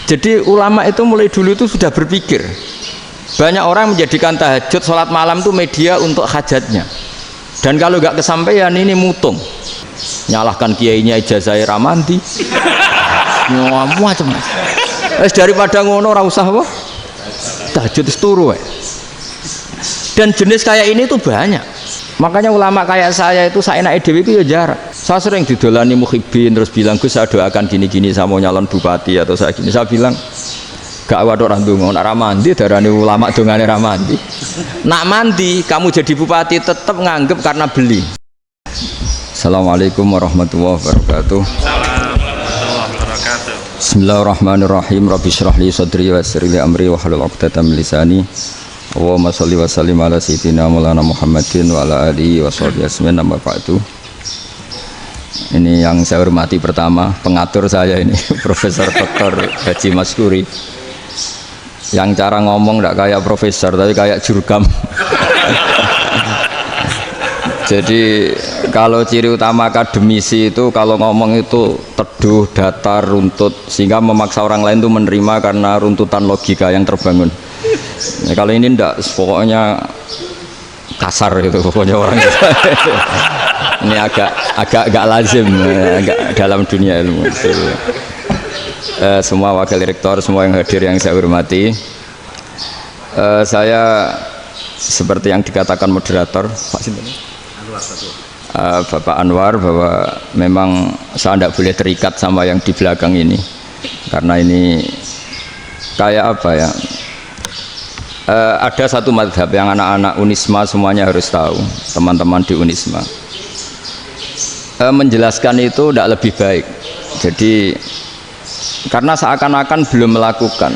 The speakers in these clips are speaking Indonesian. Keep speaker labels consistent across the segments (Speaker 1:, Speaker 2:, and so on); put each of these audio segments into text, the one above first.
Speaker 1: Jadi ulama itu mulai dulu itu sudah berpikir. Banyak orang menjadikan tahajud, sholat malam itu media untuk hajatnya. Dan kalau nggak kesampaian ini mutung. Nyalahkan kiainya ijazah ramandi. Macam-macam. Daripada ngono ora usah apa? Tahajud turu. Dan jenis kayak ini tuh banyak. Makanya ulama kayak saya itu saenake dhewe itu ya jarak. Saya sering didolani muhibbin terus bilang, "Gus, saya doakan gini-gini, saya mau nyalon bupati atau saya gini." Saya bilang, "Gak waduh orang donga, nak ramandi darani ulama dongane ramandi. Nak mandi kamu jadi bupati tetap nganggep karena beli." Assalamualaikum warahmatullahi wabarakatuh. Bismillahirrahmanirrahim. Rabbi shrah li sadri wa yassir li amri wa hlul 'uqdatam min lisani. Allahumma sholli wa sallim ala sayyidina Maulana Muhammadin wa ala alihi wa sahbihi ajmain. Amma ba'du. Ini yang saya hormati pertama, pengatur saya ini Profesor Dr. Haji Maskuri. Yang cara ngomong tidak kayak profesor tapi kayak jurkam. Jadi kalau ciri utama akademisi itu kalau ngomong itu teduh, datar, runtut, sehingga memaksa orang lain itu menerima karena runtutan logika yang terbangun. Ya, kalau ini ndak, pokoknya kasar gitu, pokoknya orang itu. Ini agak lazim, agak dalam dunia ilmu. Semua wakil rektor, semua yang hadir yang saya hormati, saya seperti yang dikatakan moderator Pak Sinten, Bapak Anwar, bahwa memang saya tidak boleh terikat sama yang di belakang ini, karena ini kayak apa ya? Ada satu madhab yang anak-anak Unisma semuanya harus tahu, teman-teman di Unisma. Menjelaskan itu tidak lebih baik. Jadi karena seakan-akan belum melakukan.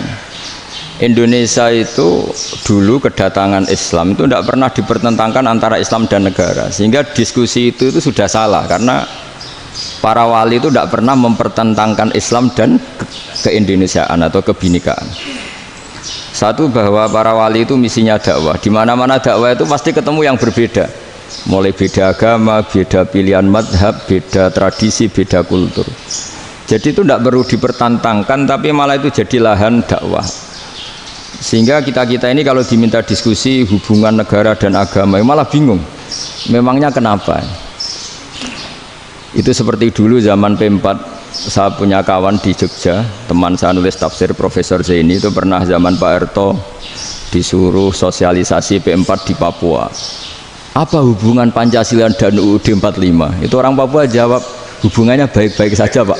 Speaker 1: Indonesia itu dulu kedatangan Islam itu tidak pernah dipertentangkan antara Islam dan negara, sehingga diskusi itu sudah salah karena para wali itu tidak pernah mempertentangkan Islam dan keindonesiaan atau kebinekaan. Satu, bahwa para wali itu misinya dakwah. Di mana-mana dakwah itu pasti ketemu yang berbeda. Mulai beda agama, beda pilihan madhab, beda tradisi, beda kultur. Jadi itu tidak perlu dipertentangkan, tapi malah itu jadi lahan dakwah. Sehingga kita-kita ini kalau diminta diskusi hubungan negara dan agama malah bingung. Memangnya kenapa? Itu seperti dulu zaman P4. Saya punya kawan di Jogja, teman saya nulis tafsir Profesor Zaini, itu pernah zaman Pak Harto disuruh sosialisasi P4 di Papua. Apa hubungan Pancasila dan UUD 45? Itu orang Papua jawab, hubungannya baik-baik saja, Pak.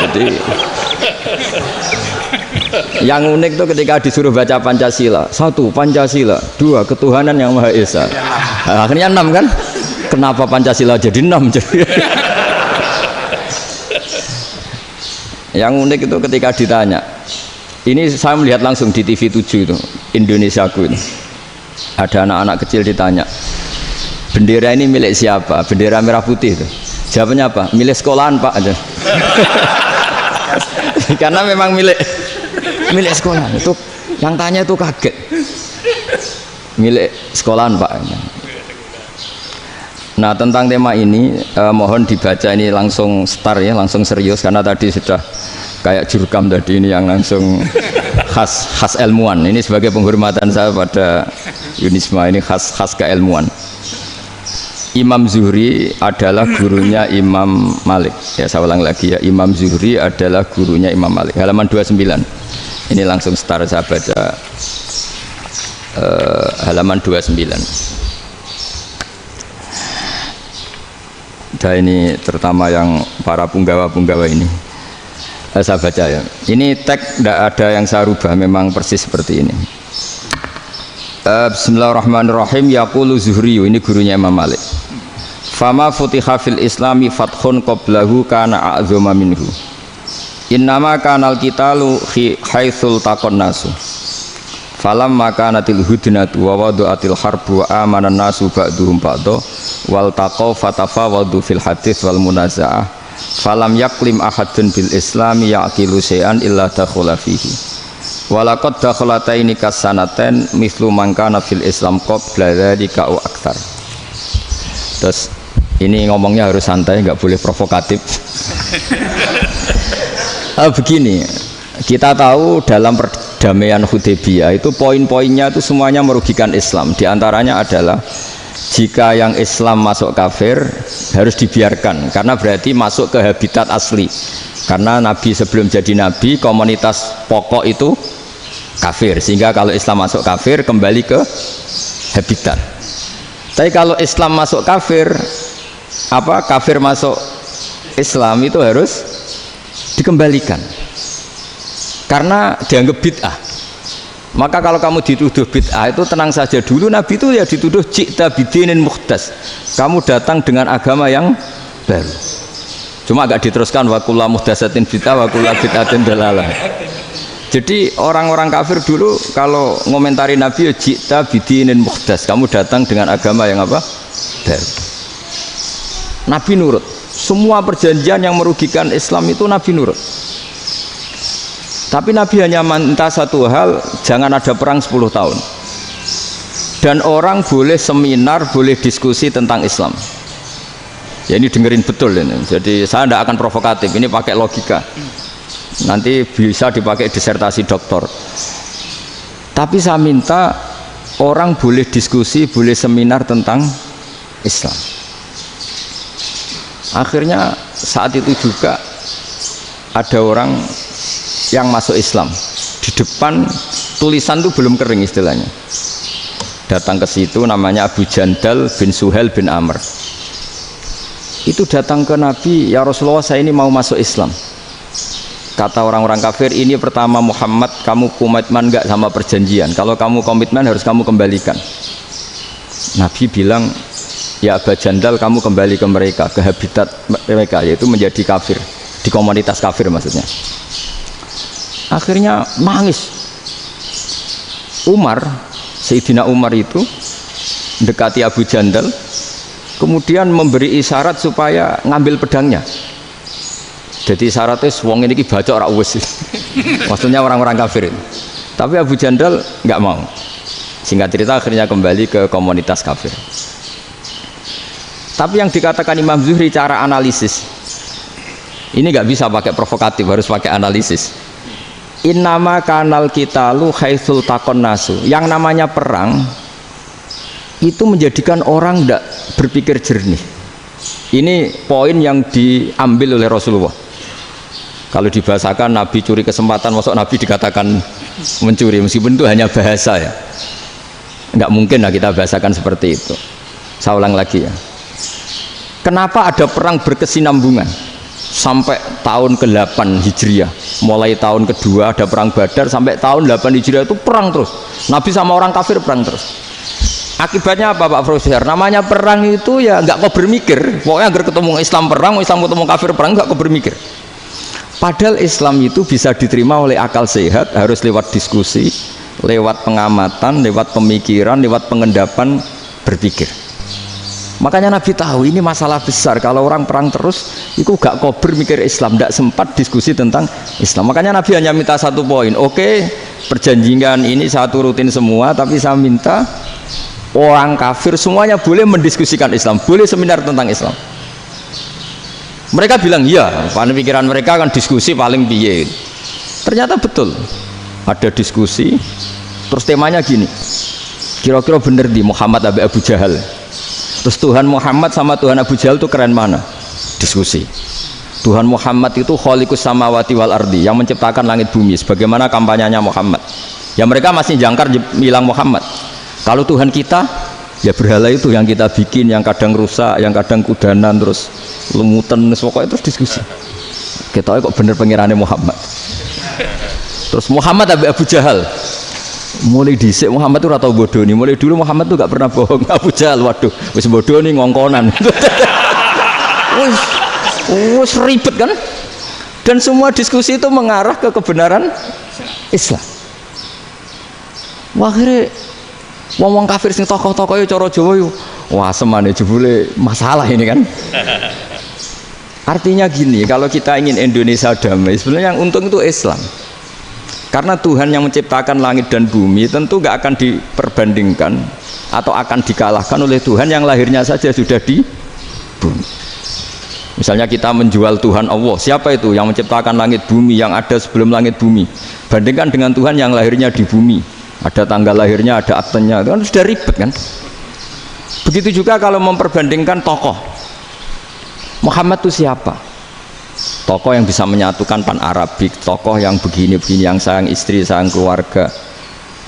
Speaker 1: Jadi yang unik itu ketika disuruh baca Pancasila, 1 Pancasila, 2 ketuhanan yang Maha Esa. Akhirnya 6 kan? Kenapa Pancasila jadi 6? Yang unik itu ketika ditanya, ini saya melihat langsung di TV 7 itu, Indonesiaku itu, ada anak-anak kecil ditanya, bendera ini milik siapa? Bendera merah putih itu. Jawabannya apa? Milik sekolahan, Pak. Karena memang milik sekolahan. Itu yang tanya itu kaget. Milik sekolahan, Pak. Nah, tentang tema ini mohon dibaca ini langsung start ya, langsung serius, karena tadi sudah kayak jurkam tadi, ini yang langsung khas ilmuwan. Ini sebagai penghormatan saya pada Unisma, ini khas keilmuan. Imam Zuhri adalah gurunya Imam Malik. Ya, saya ulang lagi ya, Imam Zuhri adalah gurunya Imam Malik. Halaman 29. Ini langsung start, saya baca halaman 29. Dan ini terutama yang para punggawa-punggawa ini, saya baca ya. Ini teks tidak ada yang saya rubah, memang persis seperti ini. Bismillahirrahmanirrahim. Yaqulu Zuhri, ini gurunya Imam Malik. Fama futiha fil islami fathun qablahu kana a'zama minhu. Innama kanal qitalu haitsul taqon nasu. Falam makanatil hudnatu wa wadu'atil harbu wa amanan nasu ba'duhum ba'do wal taqaw fatafawadu fil hadits wal munaza'ah falam yaklim ahadun bil islami yaqilu syai'an illa dakhula fihi walaqad dakhalataini kasanaten mislu man kana fil islam qabla dzalika au aktsar. Terus ini ngomongnya harus santai, nggak boleh provokatif. Begini, kita tahu dalam perdamaian Hudaybiyah itu poin-poinnya itu semuanya merugikan Islam. Di antaranya adalah jika yang Islam masuk kafir harus dibiarkan karena berarti masuk ke habitat asli. Karena Nabi sebelum jadi Nabi komunitas pokok itu kafir, sehingga kalau Islam masuk kafir kembali ke habitat. Tapi kalau Islam masuk kafir, kafir masuk Islam itu harus dikembalikan karena dianggap bid'ah. Maka kalau kamu dituduh bid'ah itu tenang saja dulu, Nabi itu ya dituduh ji'ta bidinin muhdas, kamu datang dengan agama yang baru. Cuma agak diteruskan wa kullu muhdatsatin bid'ah wa kullu bid'atin dalalah. Jadi orang-orang kafir dulu kalau ngomentari Nabi ya ji'ta bidinin muhdas, kamu datang dengan agama yang baru. Nabi nurut. Semua perjanjian yang merugikan Islam itu Nabi nurut. Tapi Nabi hanya minta satu hal, jangan ada perang 10 tahun. Dan orang boleh seminar, boleh diskusi tentang Islam. Ya ini dengerin betul ini. Jadi saya tidak akan provokatif, ini pakai logika. Nanti bisa dipakai disertasi doktor. Tapi saya minta orang boleh diskusi, boleh seminar tentang Islam. Akhirnya saat itu juga ada orang yang masuk Islam. Di depan tulisan itu belum kering istilahnya. Datang ke situ namanya Abu Jandal bin Suhail bin Amr. Itu datang ke Nabi, ya Rasulullah saya ini mau masuk Islam. Kata orang-orang kafir, ini pertama Muhammad, kamu komitmen enggak sama perjanjian? Kalau kamu komitmen harus kamu kembalikan. Nabi bilang, ya Abu Jandal kamu kembali ke mereka, ke habitat mereka, yaitu menjadi kafir, di komunitas kafir maksudnya. Akhirnya nangis. Umar, Sayyidina Umar itu mendekati Abu Jandal, kemudian memberi isyarat supaya ngambil pedangnya. Jadi isyaratnya wong ini baca ora wis. Maksudnya orang-orang kafir. Tapi Abu Jandal nggak mau. Singkat cerita akhirnya kembali ke komunitas kafir. Tapi yang dikatakan Imam Zuhri cara analisis ini nggak bisa pakai provokatif, harus pakai analisis. Innama kanal qitalu haitsul taqon nasu. Yang namanya perang itu menjadikan orang tidak berpikir jernih. Ini poin yang diambil oleh Rasulullah. Kalau dibahasakan Nabi curi kesempatan, masuk Nabi dikatakan mencuri, meskipun itu hanya bahasa ya. Nggak mungkin lah kita bahasakan seperti itu. Saya ulang lagi ya. Kenapa ada perang berkesinambungan sampai tahun ke-8 Hijriah? Mulai tahun kedua ada perang Badar sampai tahun 8 Hijriah itu perang terus. Nabi sama orang kafir perang terus. Akibatnya apa Pak Profesor? Namanya perang itu ya nggak kau bermikir. Pokoknya agar ketemu Islam perang, Islam ketemu kafir perang, nggak kau bermikir. Padahal Islam itu bisa diterima oleh akal sehat, harus lewat diskusi, lewat pengamatan, lewat pemikiran, lewat pengendapan berpikir. Makanya Nabi tahu ini masalah besar. Kalau orang perang terus, itu gak kober mikir Islam, tidak sempat diskusi tentang Islam. Makanya Nabi hanya minta satu poin. Oke, perjanjian ini saya turutin semua, tapi saya minta orang kafir semuanya boleh mendiskusikan Islam, boleh seminar tentang Islam. Mereka bilang iya, pada pikiran mereka kan diskusi paling piye. Ternyata betul, ada diskusi. Terus temanya gini, kira-kira bener di Muhammad Abu Jahal. Terus Tuhan Muhammad sama Tuhan Abu Jahal itu keren mana? Diskusi. Tuhan Muhammad itu khaliqus samawati wal ardi, yang menciptakan langit bumi. Sebagaimana kampanyenya Muhammad. Ya mereka masih jangkar bilang Muhammad. Kalau Tuhan kita, ya berhala itu yang kita bikin, yang kadang rusak, yang kadang kudanan, terus lumutan, pokoknya terus diskusi. Kita kok bener pengirannya Muhammad. Terus Muhammad Abu Jahal. Mulai dhisik Muhammad itu ratau bodoh nih. Mulai dulu Muhammad tuh gak pernah bohong. Abu Jahal, waduh, wis bodoh nih ngongkonan. Wis ribet kan? Dan semua diskusi itu mengarah ke kebenaran Islam. Wah, akhirnya wong kafir sing tokoh-tokoh cara Jawa yo wah semane jebule masalah ini kan. Artinya gini, kalau kita ingin Indonesia damai, sebenarnya yang untung itu Islam. Karena Tuhan yang menciptakan langit dan bumi tentu gak akan diperbandingkan atau akan dikalahkan oleh Tuhan yang lahirnya saja sudah di bumi. Misalnya kita menjual Tuhan Allah, siapa itu yang menciptakan langit bumi, yang ada sebelum langit bumi, bandingkan dengan Tuhan yang lahirnya di bumi, ada tanggal lahirnya, ada aktenya, itu kan sudah ribet kan. Begitu juga kalau memperbandingkan tokoh, Muhammad itu siapa? Tokoh yang bisa menyatukan pan Arabik, tokoh yang begini-begini, yang sayang istri, sayang keluarga,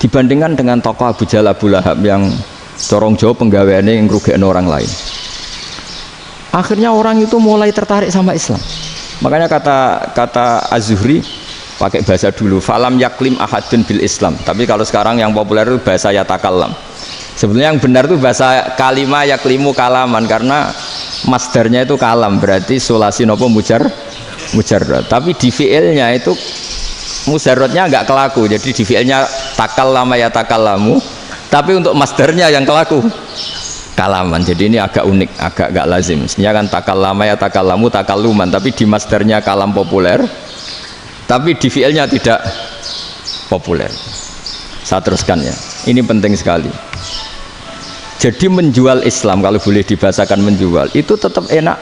Speaker 1: dibandingkan dengan tokoh Abu Jahal, Abu Lahab yang corong jauh penggaweannya yang ngerugikan orang lain. Akhirnya orang itu mulai tertarik sama Islam. Makanya kata Az-Zuhri pakai bahasa dulu, falam yaklim ahadun bil Islam. Tapi kalau sekarang yang populer itu bahasa yatakallam. Sebenarnya yang benar itu bahasa kalimah yaklimu kalaman, karena masdarnya itu kalam, berarti sulasi nopo mujarrad. Tapi di fiilnya itu mujarradnya enggak kelaku. Jadi di fiilnya takallama yatakallamu, tapi untuk masdarnya yang kelaku kalaman. Jadi ini agak unik, agak gak lazim. Mestinya kan takallama ya takallamu takalluman, tapi di masdarnya kalam populer, tapi di fiilnya tidak populer. Saya teruskan ya, ini penting sekali. Jadi menjual Islam, kalau boleh dibahasakan menjual, itu tetap enak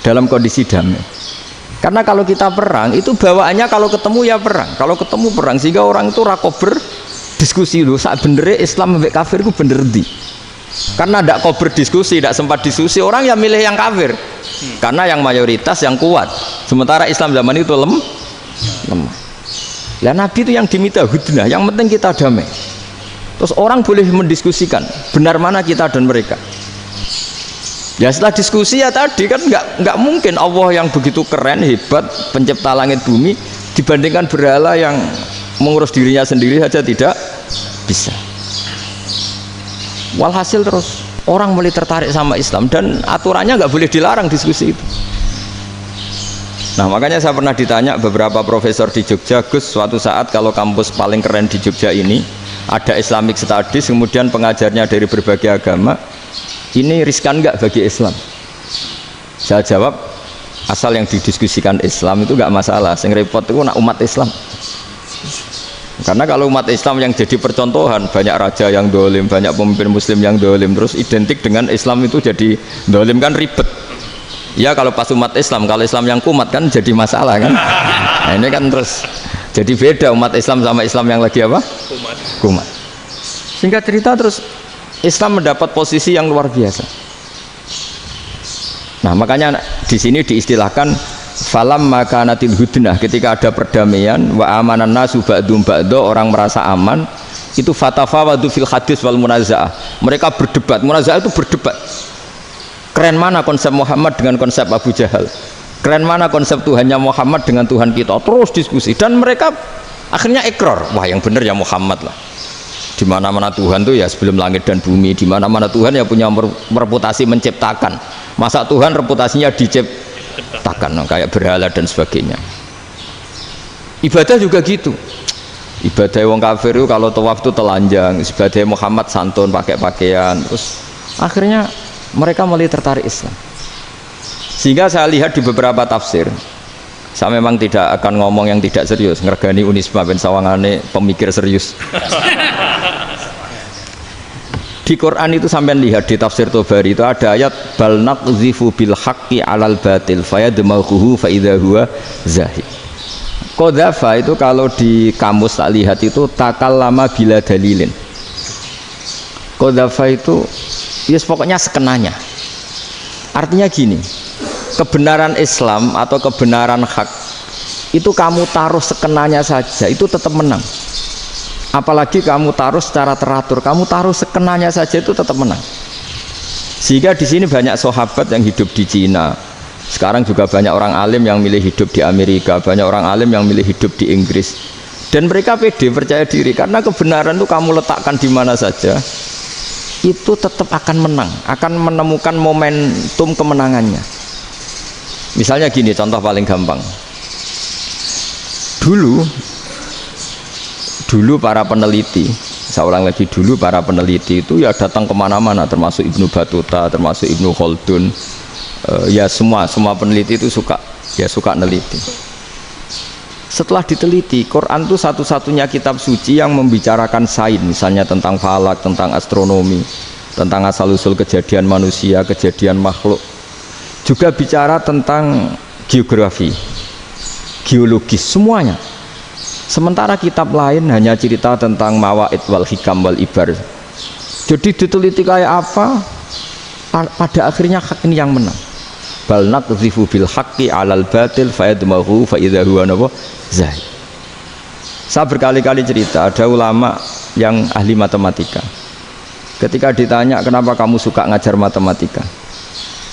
Speaker 1: dalam kondisi damai. Karena kalau kita perang, itu bawaannya kalau ketemu ya perang, kalau ketemu perang, sehingga orang itu rakober diskusi loh, saat benernya Islam sampai kafir itu bener di. Karena tidak kau berdiskusi, tidak sempat diskusi, orang yang milih yang kafir, karena yang mayoritas yang kuat, sementara Islam zaman itu lemah. Lah Nabi itu yang diminta hudnah, yang penting kita damai. Terus orang boleh mendiskusikan benar mana kita dan mereka. Ya setelah diskusi ya tadi kan nggak mungkin Allah yang begitu keren hebat pencipta langit bumi dibandingkan berhala yang mengurus dirinya sendiri saja tidak bisa. Walhasil terus orang mulai tertarik sama Islam dan aturannya nggak boleh dilarang diskusi itu. Nah makanya saya pernah ditanya beberapa profesor di Jogja, Gus, suatu saat kalau kampus paling keren di Jogja ini ada Islamic Studies, kemudian pengajarnya dari berbagai agama, ini riskan nggak bagi Islam? Saya jawab, asal yang didiskusikan Islam itu nggak masalah, yang repot itu nak umat Islam. Karena kalau umat Islam yang jadi percontohan, banyak raja yang dolim, banyak pemimpin muslim yang dolim, terus identik dengan Islam itu jadi dolim, kan ribet ya. Kalau pas umat Islam, kalau Islam yang kumat kan jadi masalah kan. Nah ini kan terus jadi beda umat Islam sama Islam yang lagi apa? Kumat. Singkat cerita terus Islam mendapat posisi yang luar biasa. Nah makanya di sini diistilahkan falam makanatil hudnah, ketika ada perdamaian wa amanan nasu ba'dum ba'do, orang merasa aman, itu fatafawadu fil hadis wal munazaah, mereka berdebat. Munazaah itu berdebat, keren mana konsep Muhammad dengan konsep Abu Jahal, keren mana konsep Tuhannya Muhammad dengan Tuhan kita, terus diskusi. Dan mereka akhirnya ikrar, wah yang benar ya Muhammad lah, di mana-mana Tuhan tuh ya sebelum langit dan bumi, di mana-mana Tuhan ya punya reputasi menciptakan, masa Tuhan reputasinya diciptakan kayak berhala dan sebagainya. Ibadah juga gitu, ibadah wong kafir itu kalau tawaf itu telanjang, ibadah Muhammad santun pakai pakaian. Terus akhirnya mereka mulai tertarik Islam. Sehingga saya lihat di beberapa tafsir, saya memang tidak akan ngomong yang tidak serius, ngergani Unisma ben sawangane pemikir serius. Di Quran itu sampai lihat di tafsir Tobari itu ada ayat bal naqzifu bil haqqi 'alal batil fayadmaghuhu fa idza huwa zahid. Qadzafa itu kalau di kamus tak lihat itu takallama bila dalilin. Qadzafa itu yes pokoknya sekenanya. Artinya gini, kebenaran Islam atau kebenaran hak itu kamu taruh sekenanya saja itu tetap menang. Apalagi kamu taruh secara teratur, kamu taruh sekenanya saja itu tetap menang. Sehingga di sini banyak sahabat yang hidup di Cina. Sekarang juga banyak orang alim yang milih hidup di Amerika, banyak orang alim yang milih hidup di Inggris. Dan mereka pede, percaya diri, karena kebenaran itu kamu letakkan di mana saja, itu tetap akan menang, akan menemukan momentum kemenangannya. Misalnya gini, contoh paling gampang. Dulu para peneliti, saya ulang lagi, dulu para peneliti itu ya datang kemana-mana, termasuk Ibnu Battuta, termasuk Ibnu Khaldun, ya semua peneliti itu suka neliti. Setelah diteliti, Quran itu satu-satunya kitab suci yang membicarakan sains, misalnya tentang falak, tentang astronomi, tentang asal-usul kejadian manusia, kejadian makhluk. juga bicara tentang geografi, geologis, semuanya. Sementara kitab lain hanya cerita tentang mawaid wal hikam wal ibar. Jadi diteliti kayak apa, pada akhirnya hak ini yang menang. Bal naqdhifu bil haqqi 'alal batil fayadmaghu fa idza huwa zahid. Saya berkali-kali cerita, ada ulama yang ahli matematika. Ketika ditanya kenapa kamu suka ngajar matematika,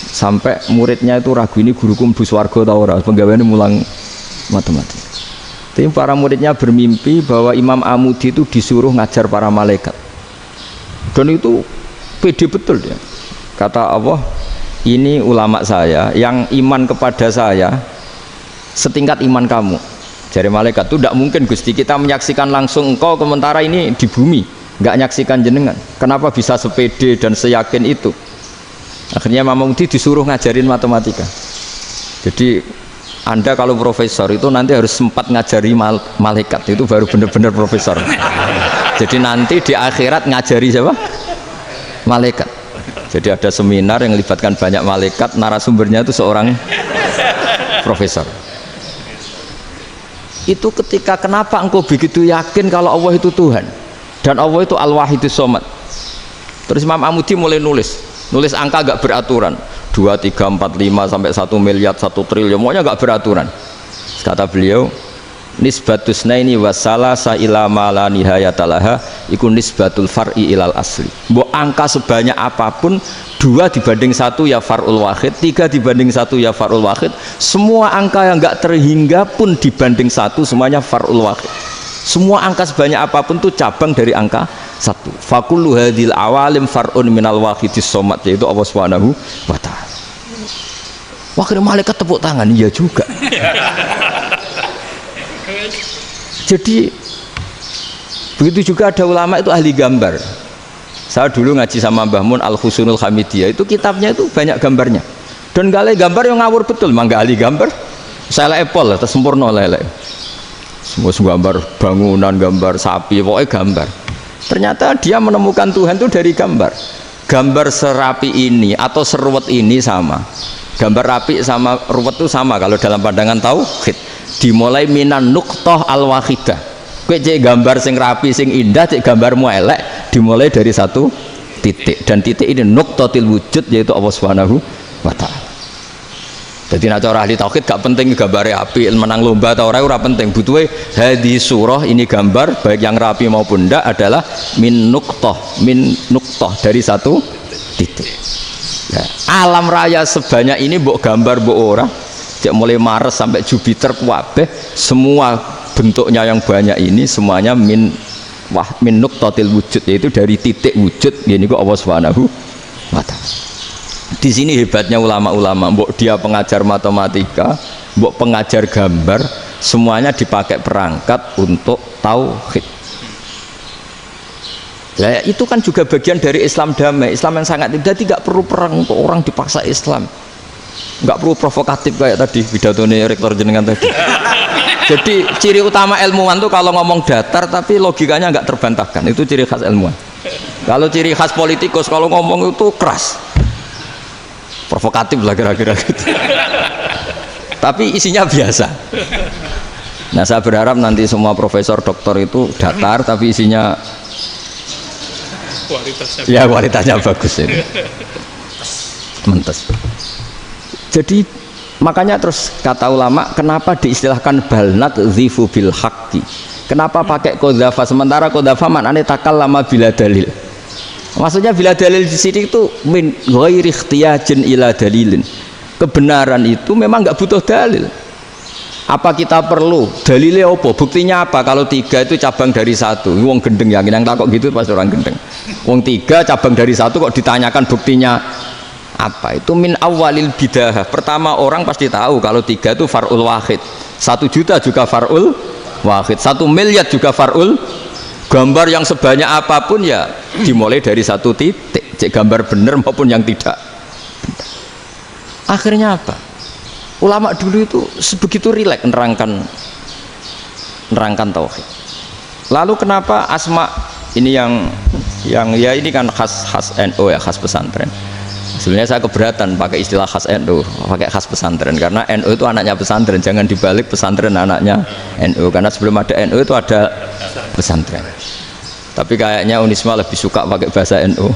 Speaker 1: sampai muridnya itu ragu, ini guruku mlebu swarga ta ora, penggaweane mulang matematika. Tapi para muridnya bermimpi bahwa Imam Amudi itu disuruh ngajar para malaikat. Dan itu pede betul dia. Kata Allah, ini ulama saya yang iman kepada saya setingkat iman kamu. Jadi malaikat itu tidak mungkin Gusti, kita menyaksikan langsung engkau, sementara ini di bumi nggak menyaksikan jenengan. Kenapa bisa sepede dan seyakin itu? Akhirnya Imam Amudi disuruh ngajarin matematika. Jadi Anda kalau profesor itu nanti harus sempat ngajari malaikat, itu baru benar-benar profesor. Jadi nanti di akhirat ngajari siapa? Malaikat. Jadi ada seminar yang melibatkan banyak malaikat, narasumbernya itu seorang profesor. Itu ketika kenapa engkau begitu yakin kalau Allah itu Tuhan dan Allah itu Al-Wahidus Shomad. Terus Imam Amudi mulai nulis angka gak beraturan, 2, 3, 4, 5 sampai 1 miliar, 1 triliun, pokoknya gak beraturan. Kata beliau, nisbatus naini wasalasa ila ma la nihayatalaha iku nisbatul far'i ilal asli. Mbok angka sebanyak apapun, 2 dibanding 1 ya far'ul wahid, 3 dibanding 1 ya far'ul wahid. Semua angka yang gak terhingga pun dibanding 1 semuanya far'ul wahid. Semua angka sebanyak apapun itu cabang dari angka 1. Fakullu hadhil awalim far'un minal wahidis shomad, yaitu Allah Subhanahu wa ta'ala. Wakil malaikat tepuk tangan, iya juga. Jadi begitu juga ada ulama itu ahli gambar. Saya dulu ngaji sama Mbah Mun Al-Husunul Hamidiyah, itu kitabnya itu banyak gambarnya. Dan gale gambar yang ngawur betul, mangga ahli gambar. Saya lepol, tersempurna lele. Semua gambar bangunan, gambar sapi, pokoknya gambar. Ternyata dia menemukan Tuhan itu dari gambar. Gambar serapi ini atau seruwet ini sama. Gambar rapi sama ruwet itu sama kalau dalam pandangan tauhid. Dimulai minan nuqtah al-wahidah. Kowe cek gambar sing rapi, sing indah, cek gambarmu elek, dimulai dari satu titik. Dan titik ini nuqtatil wujud, yaitu Allah Subhanahu wa ta'ala. Jadi nak cara ahli tauhid gak penting gambarnya api, menang lomba atau ora penting. Butuhe hadis surah ini gambar baik yang rapi maupun ndak adalah min nuqtah dari satu titik. Ya, alam raya sebanyak ini mbok gambar mbok ora, cek mulai Mars sampai Jupiter kabeh semua bentuknya yang banyak ini semuanya min nuqtatil wujud, yaitu dari titik wujud. Ini kok Allah Subhanahu wa ta'ala. Di sini hebatnya ulama-ulama, mbok dia pengajar matematika, mbok pengajar gambar, semuanya dipakai perangkat untuk tauhid. Ya, itu kan juga bagian dari Islam damai, Islam yang sangat tidak perlu perang untuk orang dipaksa Islam, nggak perlu provokatif kayak tadi pidatonya rektor jenengan tadi. Jadi ciri utama ilmuwan tuh kalau ngomong datar tapi logikanya nggak terbantahkan, itu ciri khas ilmuwan. Kalau ciri khas politikus kalau ngomong itu keras, provokatif lah kira-kira gitu. Tapi isinya biasa. Nah, saya berharap nanti semua profesor doktor itu datar tapi isinya kualitasnya bagus ini. Mentes. Jadi makanya terus kata ulama, kenapa diistilahkan balnat zifu bil haqqi? Kenapa pakai qadzafa sementara qadzafa maknanya takallama bila dalil? Maksudnya bila dalil di sini itu min ghairi ikhtiyajin ila dalilin. Kebenaran itu memang nggak butuh dalil. Apa kita perlu dalilnya apa? Buktinya apa? Kalau 3 itu cabang dari 1. Wong gendeng yang takut gitu pas orang gendeng. Wong 3 cabang dari 1 kok ditanyakan buktinya apa? Itu min awalil bidah. Pertama orang pasti tahu kalau 3 itu far'ul wahid. 1 juta juga far'ul wahid. 1 miliar juga far'ul. Gambar yang sebanyak apapun ya dimulai dari 1 titik. Cek gambar benar maupun yang tidak. Akhirnya apa? Ulama dulu itu sebegitu rileks nerangkan tauhid. Lalu kenapa asma ini yang ya ini kan khas NU ya, khas pesantren. Sebenarnya saya keberatan pakai istilah khas NU, pakai khas pesantren karena NU itu anaknya pesantren, jangan dibalik pesantren anaknya NU karena sebelum ada NU itu ada pesantren. Tapi kayaknya Unisma lebih suka pakai bahasa NU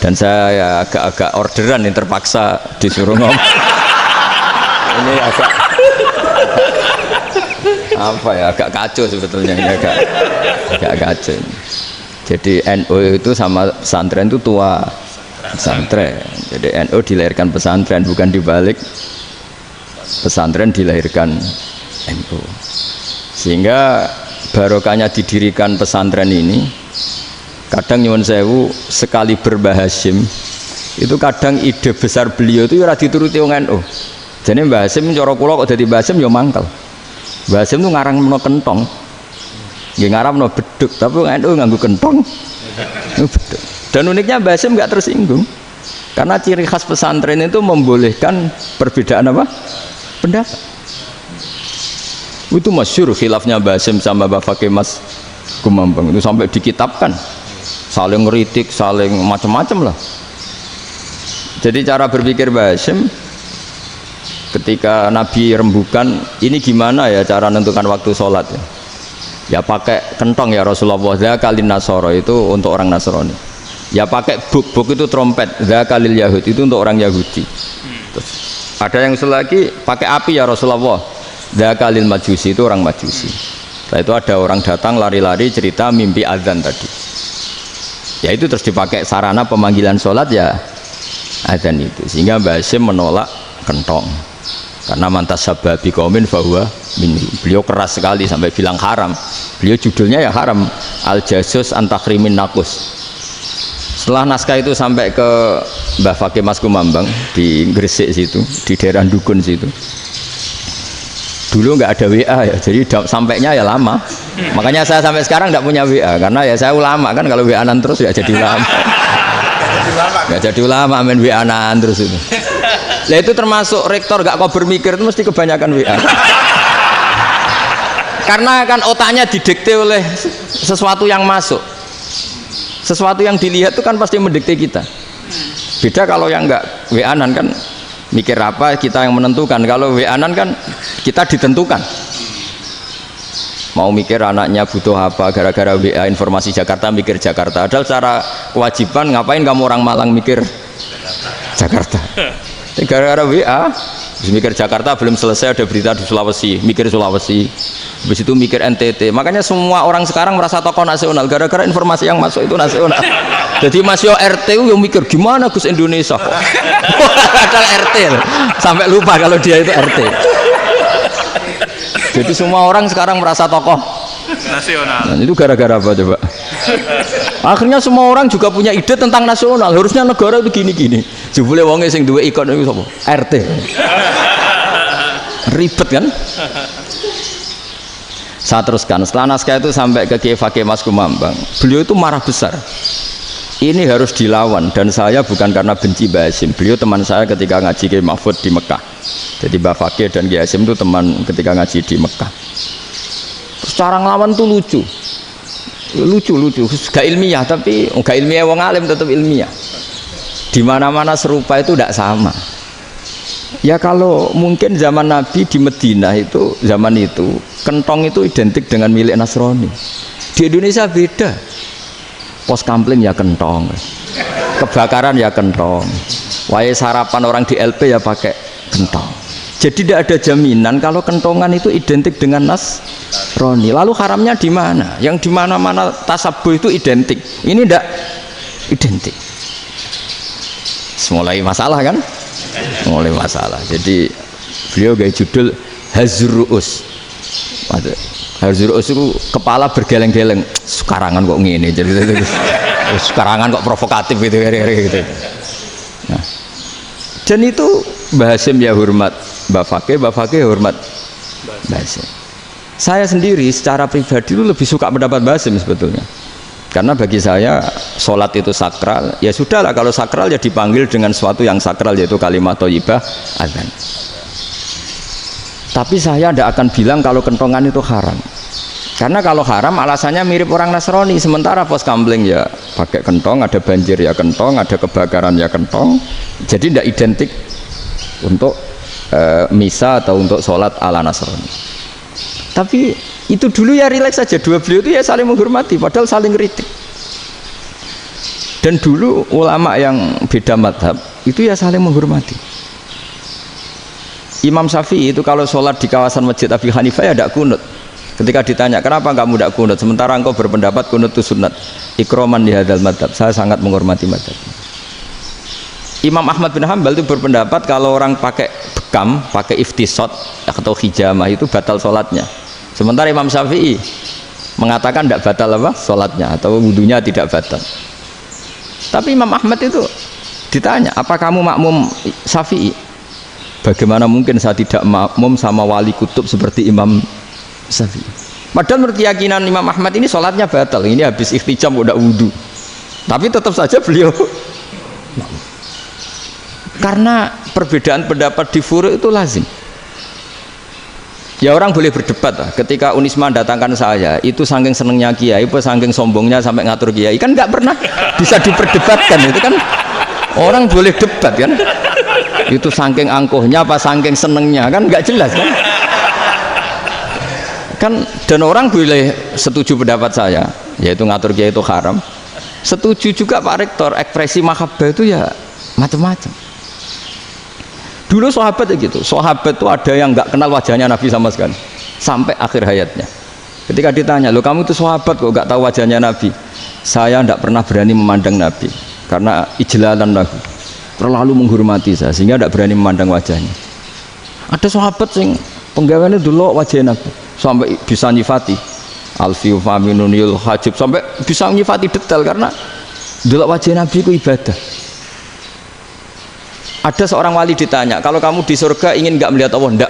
Speaker 1: dan saya ya agak-agak orderan yang terpaksa disuruh ngomong. Ini agak apa ya, agak kacau sebetulnya ini agak kacau. Jadi NU itu sama pesantren itu tua. Pesantren. Jadi NU dilahirkan pesantren, bukan dibalik pesantren dilahirkan NU. Sehingga barokahnya didirikan pesantren ini, kadang nyuwun sewu sekali berbahasim itu kadang ide besar beliau itu ora dituruti wong NU. Jadi Mbah Hasim cara kula kok dadi Mbah Hasim ya mangkel. Mbah Hasim itu ngarang meno kentong. Nggih ngarang meno beduk, tapi wong NU nganggo kentong. Beduk. Dan uniknya Mbah Hasim nggak tersinggung karena ciri khas pesantren itu membolehkan perbedaan apa? Pendapat. Itu masyhur khilafnya Mbah Hasim sama Mbah Fakih Mas Kumambang itu sampai dikitabkan, saling ngeritik, saling macam-macam lah. Jadi cara berpikir Mbah Hasim ketika Nabi rembukan, ini gimana ya cara menentukan waktu sholat ya? Ya pakai kentong ya Rasulullah, zakalin nasoro itu untuk orang Nasrani. Ya pakai buk itu trompet, zakalil Yahud itu untuk orang Yahudi. Terus, ada yang lagi pakai api ya Rasulullah, zakalil Majusi itu orang Majusi. Setelah itu ada orang datang lari-lari cerita mimpi azan tadi. Ya itu terus dipakai sarana pemanggilan sholat ya azan itu. Sehingga Mbah Hasim menolak kentong. Karena mantas sababi qaumin fahuwa minhu. Beliau keras sekali sampai bilang haram. Beliau judulnya ya haram. Al-Jasus Antakhrimin Nakus. Setelah naskah itu sampai ke Mbah Fakih Mas Kumambang di Gresik situ, di daerah Dukun situ. Dulu nggak ada WA ya, jadi sampainya ya lama. Makanya saya sampai sekarang nggak punya WA karena ya saya ulama kan, kalau WA-an terus ya jadi ulama. Nggak jadi ulama main WA-an terus itu. Lah itu termasuk rektor nggak kau bermikir itu mesti kebanyakan WA. Karena kan otaknya didikte oleh sesuatu yang masuk. Sesuatu yang dilihat itu kan pasti mendikte kita. Beda kalau yang enggak WA-an kan mikir apa kita yang menentukan. Kalau WA-an kan kita ditentukan. Mau mikir anaknya butuh apa gara-gara WA informasi Jakarta mikir Jakarta. Padahal secara kewajiban ngapain kamu orang Malang mikir Jakarta. Gara-gara WA mikir Jakarta belum selesai ada berita di Sulawesi, mikir Sulawesi. Habis itu mikir NTT. Makanya semua orang sekarang merasa tokoh nasional gara-gara informasi yang masuk itu nasional. Jadi Mas Yo RT yang mikir gimana Gus Indonesia kok. Padahal RT sampai lupa kalau dia itu RT. Jadi semua orang sekarang merasa tokoh nasional. Nah, itu gara-gara apa coba? Akhirnya semua orang juga punya ide tentang nasional. Harusnya negara itu gini-gini. Jebule wonge sing duwe ikon itu sapa? RT. Ribet kan? Saya teruskan, setelah naskah itu sampai ke Kiai Fakih Mas Kumambang, beliau itu marah besar. Ini harus dilawan dan saya bukan karena benci Mbah Hasim. Beliau teman saya ketika ngaji Kiai Mahfud di Mekah. Jadi Mbah Fakih dan Kiai Hasim itu teman ketika ngaji di Mekah. Terus cara ngelawan tuh lucu, gak ilmiah tapi gak ilmiah wong alim tetap ilmiah. Di mana-mana serupa itu tidak sama. Ya kalau mungkin zaman Nabi di Madinah itu zaman itu kentong itu identik dengan milik Nasrani. Di Indonesia beda. Pos kampling ya kentong, kebakaran ya kentong, wae sarapan orang di LP ya pakai kentong. Jadi tidak ada jaminan kalau kentongan itu identik dengan Nasrani. Lalu haramnya di mana? Yang di mana-mana tasabuh itu identik. Ini tidak identik. Mulai masalah kan? Mulai masalah. Jadi beliau gaya judul Hazruus. Hazruus itu kepala bergeleng-geleng. Sekarangan kok ngene. Jadi sekarangan kok provokatif gitu. Nah, dan itu Mbah Hasim ya hormat Mbah Fakih hormat Mbah Hasim. Saya sendiri secara pribadi itu lebih suka mendapat Mbah Hasim sebetulnya. Karena bagi saya sholat itu sakral, ya sudahlah kalau sakral ya dipanggil dengan sesuatu yang sakral yaitu kalimat thayyibah azan. Tapi saya tidak akan bilang kalau kentongan itu haram. Karena kalau haram alasannya mirip orang Nasrani, sementara pos kamling ya pakai kentong, ada banjir ya kentong, ada kebakaran ya kentong. Jadi tidak identik untuk misa atau untuk sholat ala Nasrani. Tapi itu dulu ya rileks saja, dua beliau itu ya saling menghormati, padahal saling kritik. Dan dulu ulama yang beda madhab itu ya saling menghormati. Imam Syafi'i itu kalau sholat di kawasan masjid Abi Hanifah ya tidak kunut. Ketika ditanya kenapa kamu tidak kunut, sementara engkau berpendapat kunut itu sunat, ikroman di hadal madhab, saya sangat menghormati madhab. Imam Ahmad bin Hanbal itu berpendapat kalau orang pakai bekam, pakai iftisot atau hijamah itu batal sholatnya. Sementara Imam Syafi'i mengatakan tidak batal apa sholatnya atau wudunya tidak batal. Tapi Imam Ahmad itu ditanya, apa kamu makmum Syafi'i? Bagaimana mungkin saya tidak makmum sama wali kutub seperti Imam Syafi'i? Padahal menurut keyakinan Imam Ahmad ini sholatnya batal. Ini habis ikhtijam udah wudu. Tapi tetap saja beliau karena perbedaan pendapat di furu itu lazim. Ya orang boleh berdebat lah. Ketika Unisma datangkan saya, itu saking senengnya kiai, apa saking sombongnya sampai ngatur kiai, kan nggak pernah bisa diperdebatkan. Itu kan orang boleh debat kan? Itu saking angkuhnya apa saking senengnya kan nggak jelas kan? Kan dan orang boleh setuju pendapat saya, yaitu ngatur kiai itu haram. Setuju juga Pak Rektor, ekspresi mahabbah itu ya macam-macam. Dulu sahabat ya gitu, sahabat itu ada yang nggak kenal wajahnya Nabi sama sekali sampai akhir hayatnya. Ketika ditanya, loh kamu itu sahabat kok nggak tahu wajahnya Nabi? Saya tidak pernah berani memandang Nabi karena ijlalan Nabi, terlalu menghormati saya sehingga tidak berani memandang wajahnya. Ada sahabat yang penggawaannya dulu wajah Nabi sampai bisa nyifati alfiu faminunil hajib, sampai bisa nyifati detail karena dulu wajah Nabi itu ibadah. Ada seorang wali ditanya, kalau kamu di surga ingin nggak melihat Allah? Enggak.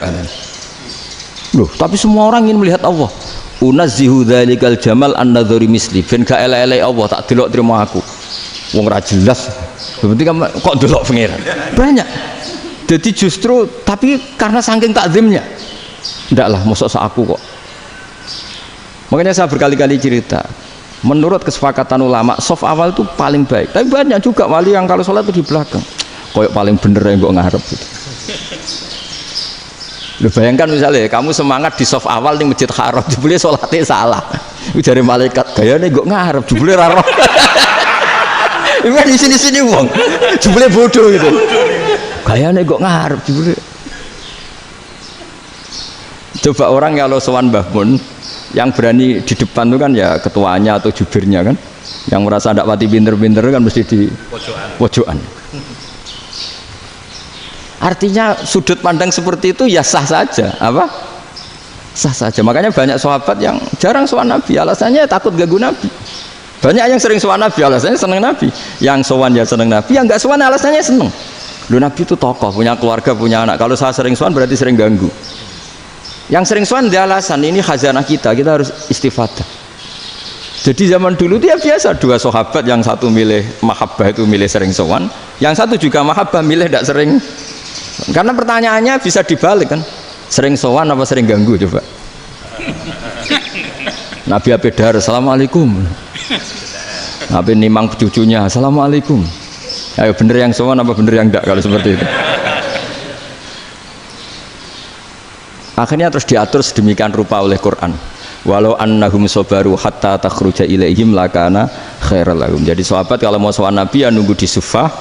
Speaker 1: Loh, tapi semua orang ingin melihat Allah. Unazzihu dzalikal jamal an-nadzari misli. Ben gak elek-elek Allah tak delok terima aku. Wong ra jelas. Berarti kok delok pangeran. Banyak. Jadi justru tapi karena saking takzimnya. Enggak lah, mosok sak aku kok. Makanya saya berkali-kali cerita. Menurut kesepakatan ulama, soft awal itu paling baik. Tapi banyak juga wali yang kalau sholat itu di belakang. Koyok paling bener yang gue ngarep gitu. Lu bayangkan misalnya kamu semangat di soft awal di masjid haram, jebule sholatnya salah. Dari malaikat gayane gue ngarep, jebule raro. Ini di sini wong, jebule bodoh gitu. Gayane gue ngarep, jebule. Coba orang kalau sowan Mbah Mun, yang berani di depan itu kan ya ketuanya atau jubirnya kan, yang merasa tidak pati pinter-pinter kan mesti di pojokan. Artinya sudut pandang seperti itu ya sah saja, apa? Sah saja. Makanya banyak sahabat yang jarang sowan Nabi, alasannya takut ganggu Nabi. Banyak yang sering sowan Nabi, alasannya seneng Nabi. Yang sowan ya seneng Nabi, yang nggak sowan alasannya seneng. Lu Nabi itu tokoh, punya keluarga, punya anak. Kalau saya sering sowan berarti sering ganggu. Yang sering sowan dia alasan ini khazanah kita harus istifadah. Jadi zaman dulu dia biasa dua sahabat, yang satu milih mahabbah itu milih sering sowan, yang satu juga mahabbah milih tidak sering. Karena pertanyaannya bisa dibalik kan, sering sowan apa sering ganggu coba. Nabi Abedar assalamualaikum, Nabi nimang cucunya assalamualaikum. Ayo bener yang sowan apa bener yang enggak kalau seperti itu. Akhirnya terus diatur sedemikian rupa oleh Quran. Walau annahum sabaru hatta takhruja ilaihim lakana khairal lahum. Jadi sahabat kalau mau sowan Nabi ya nunggu di sufah.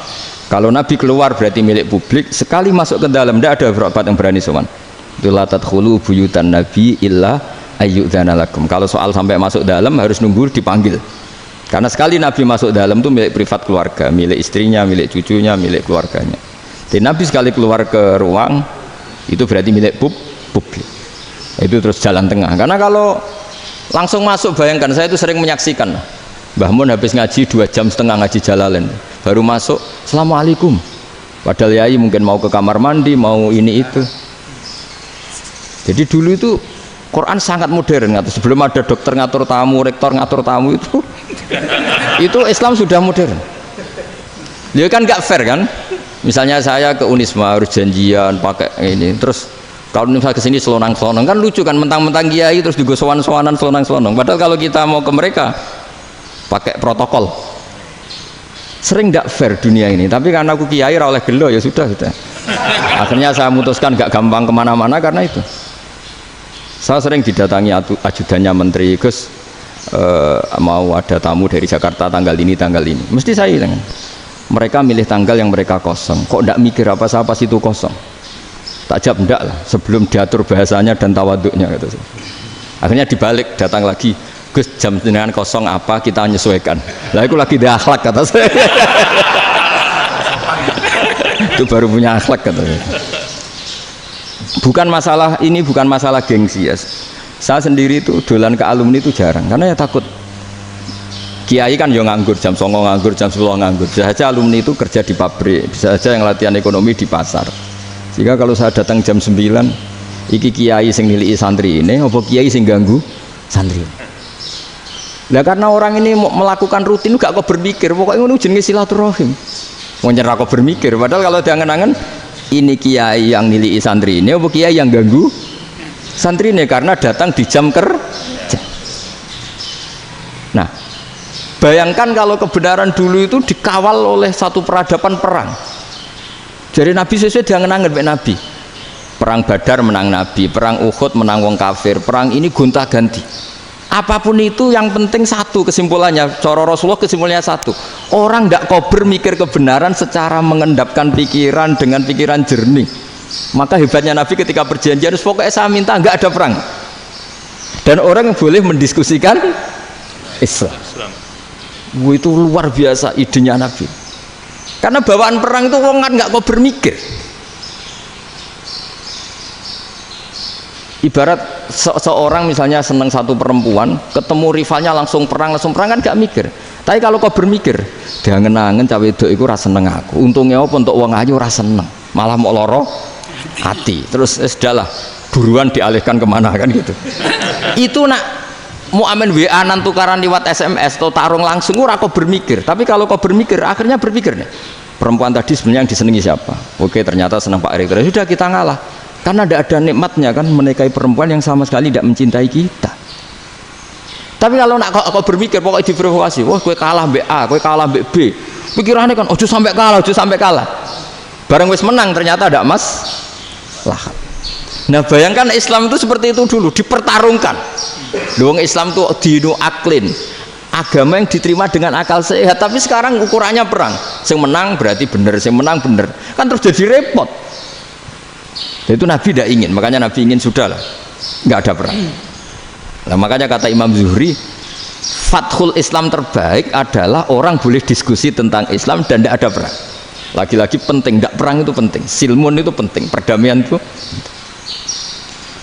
Speaker 1: Kalau Nabi keluar berarti milik publik, sekali masuk ke dalam tidak ada sahabat yang berani sowan. Itu la tadkhulu buyutan Nabi illa ayyudzana lakum. Kalau soal sampai masuk dalam harus nunggu dipanggil. Karena sekali Nabi masuk dalam itu milik privat keluarga, milik istrinya, milik cucunya, milik keluarganya. Jadi Nabi sekali keluar ke ruang itu berarti milik publik. Itu terus jalan tengah. Karena kalau langsung masuk, bayangkan saya itu sering menyaksikan. Mbah Mun habis ngaji 2,5 jam ngaji Jalalain, baru masuk assalamualaikum. Padahal yai mungkin mau ke kamar mandi, mau ini itu. Jadi dulu itu Quran sangat modern. Sebelum ada dokter ngatur tamu, rektor ngatur tamu itu Islam sudah modern. Dia kan nggak fair kan? Misalnya saya ke Unisma harus janjian pakai ini, terus kalau misalnya kesini selonang-selonang kan lucu kan, mentang-mentang kiai terus juga sowan-sowanan selonang-selonang. Padahal kalau kita mau ke mereka pakai protokol, Sering tidak fair dunia ini, tapi karena aku kiai ora oleh gelo ya sudah. Akhirnya saya memutuskan gak gampang kemana-mana karena itu. Saya sering didatangi ajudannya menteri, Gus mau ada tamu dari Jakarta tanggal ini, mesti saya bilang, mereka milih tanggal yang mereka kosong, kok tidak mikir apa pas itu kosong. Tak jawab enggak lah, sebelum diatur bahasanya dan tawaduknya gitu. Akhirnya dibalik, datang lagi, Gus jam dengan kosong apa kita menyesuaikan. Lah aku lagi di akhlak kata saya. Itu baru punya akhlak kata saya. Bukan masalah ini, bukan masalah gengsi ya. Saya sendiri itu dolan ke alumni itu jarang karena ya takut. Kiai kan yang nganggur jam 9 nganggur, jam 10 nganggur. Bisa saja alumni itu kerja di pabrik, bisa saja yang latihan ekonomi di pasar. Sehingga kalau saya datang jam 9, iki kiai sing nilai santri ini, apa kiai sing ganggu santri. Nah karena orang ini melakukan rutin gak kok berpikir, pokoknya ini jenenge silaturahim. Mau nyerah kok berpikir, padahal kalau diangen-angen ini kiai yang nilai santri ini, apa kiai yang ganggu santri ini karena datang di jam kerja. Nah, bayangkan kalau kebenaran dulu itu dikawal oleh satu peradaban perang. Jadi Nabi sesuai diangen-angen Pak Nabi. Perang Badar menang Nabi, perang Uhud menang wong kafir, perang ini gonta-ganti. Apapun itu yang penting satu kesimpulannya, cara Rasulullah kesimpulannya satu. Orang tidak kober mikir kebenaran secara mengendapkan pikiran dengan pikiran jernih. Maka hebatnya Nabi ketika perjanjian, pokoknya saya minta nggak ada perang. Dan orang yang boleh mendiskusikan Islam. Itu luar biasa idenya Nabi. Karena bawaan perang itu orang kan nggak kober mikir. Ibarat seorang misalnya seneng satu perempuan, ketemu rivalnya langsung perang kan gak mikir. Tapi kalau kau bermikir, dia ngenangen cawe itu ra seneng aku. Untungnya apa untuk wong ayu ra seneng, malah mau loro hati. Terus sudahlah, buruan dialihkan kemana kan gitu. Itu nak mau amen WA-an tukaran lewat SMS atau tarung langsung ora kau bermikir. Tapi kalau kau bermikir, akhirnya berpikir nih. Perempuan tadi sebenarnya yang disenangi siapa? Oke, ternyata senang Pak Erick. Sudah kita ngalah. Karena tidak ada nikmatnya kan menikahi perempuan yang sama sekali tidak mencintai kita. Tapi kalau nak kau berpikir pokoknya diprovokasi, wah kue kalah mbak A, kue kalah mbak B, pikirannya kan ojo sampai kalah. Bareng wis menang ternyata ada mas lah. Nah bayangkan Islam itu seperti itu dulu, dipertarungkan. Doang Islam itu dinu aklin, agama yang diterima dengan akal sehat. Tapi sekarang ukurannya perang, yang menang berarti benar, yang menang benar, kan terus jadi repot. Itu Nabi tidak ingin, makanya Nabi ingin sudahlah, nggak ada perang. Nah, makanya kata Imam Zuhri, fathul Islam terbaik adalah orang boleh diskusi tentang Islam dan tidak ada perang. Lagi-lagi penting, tidak perang itu penting, silmun itu penting, perdamaian itu.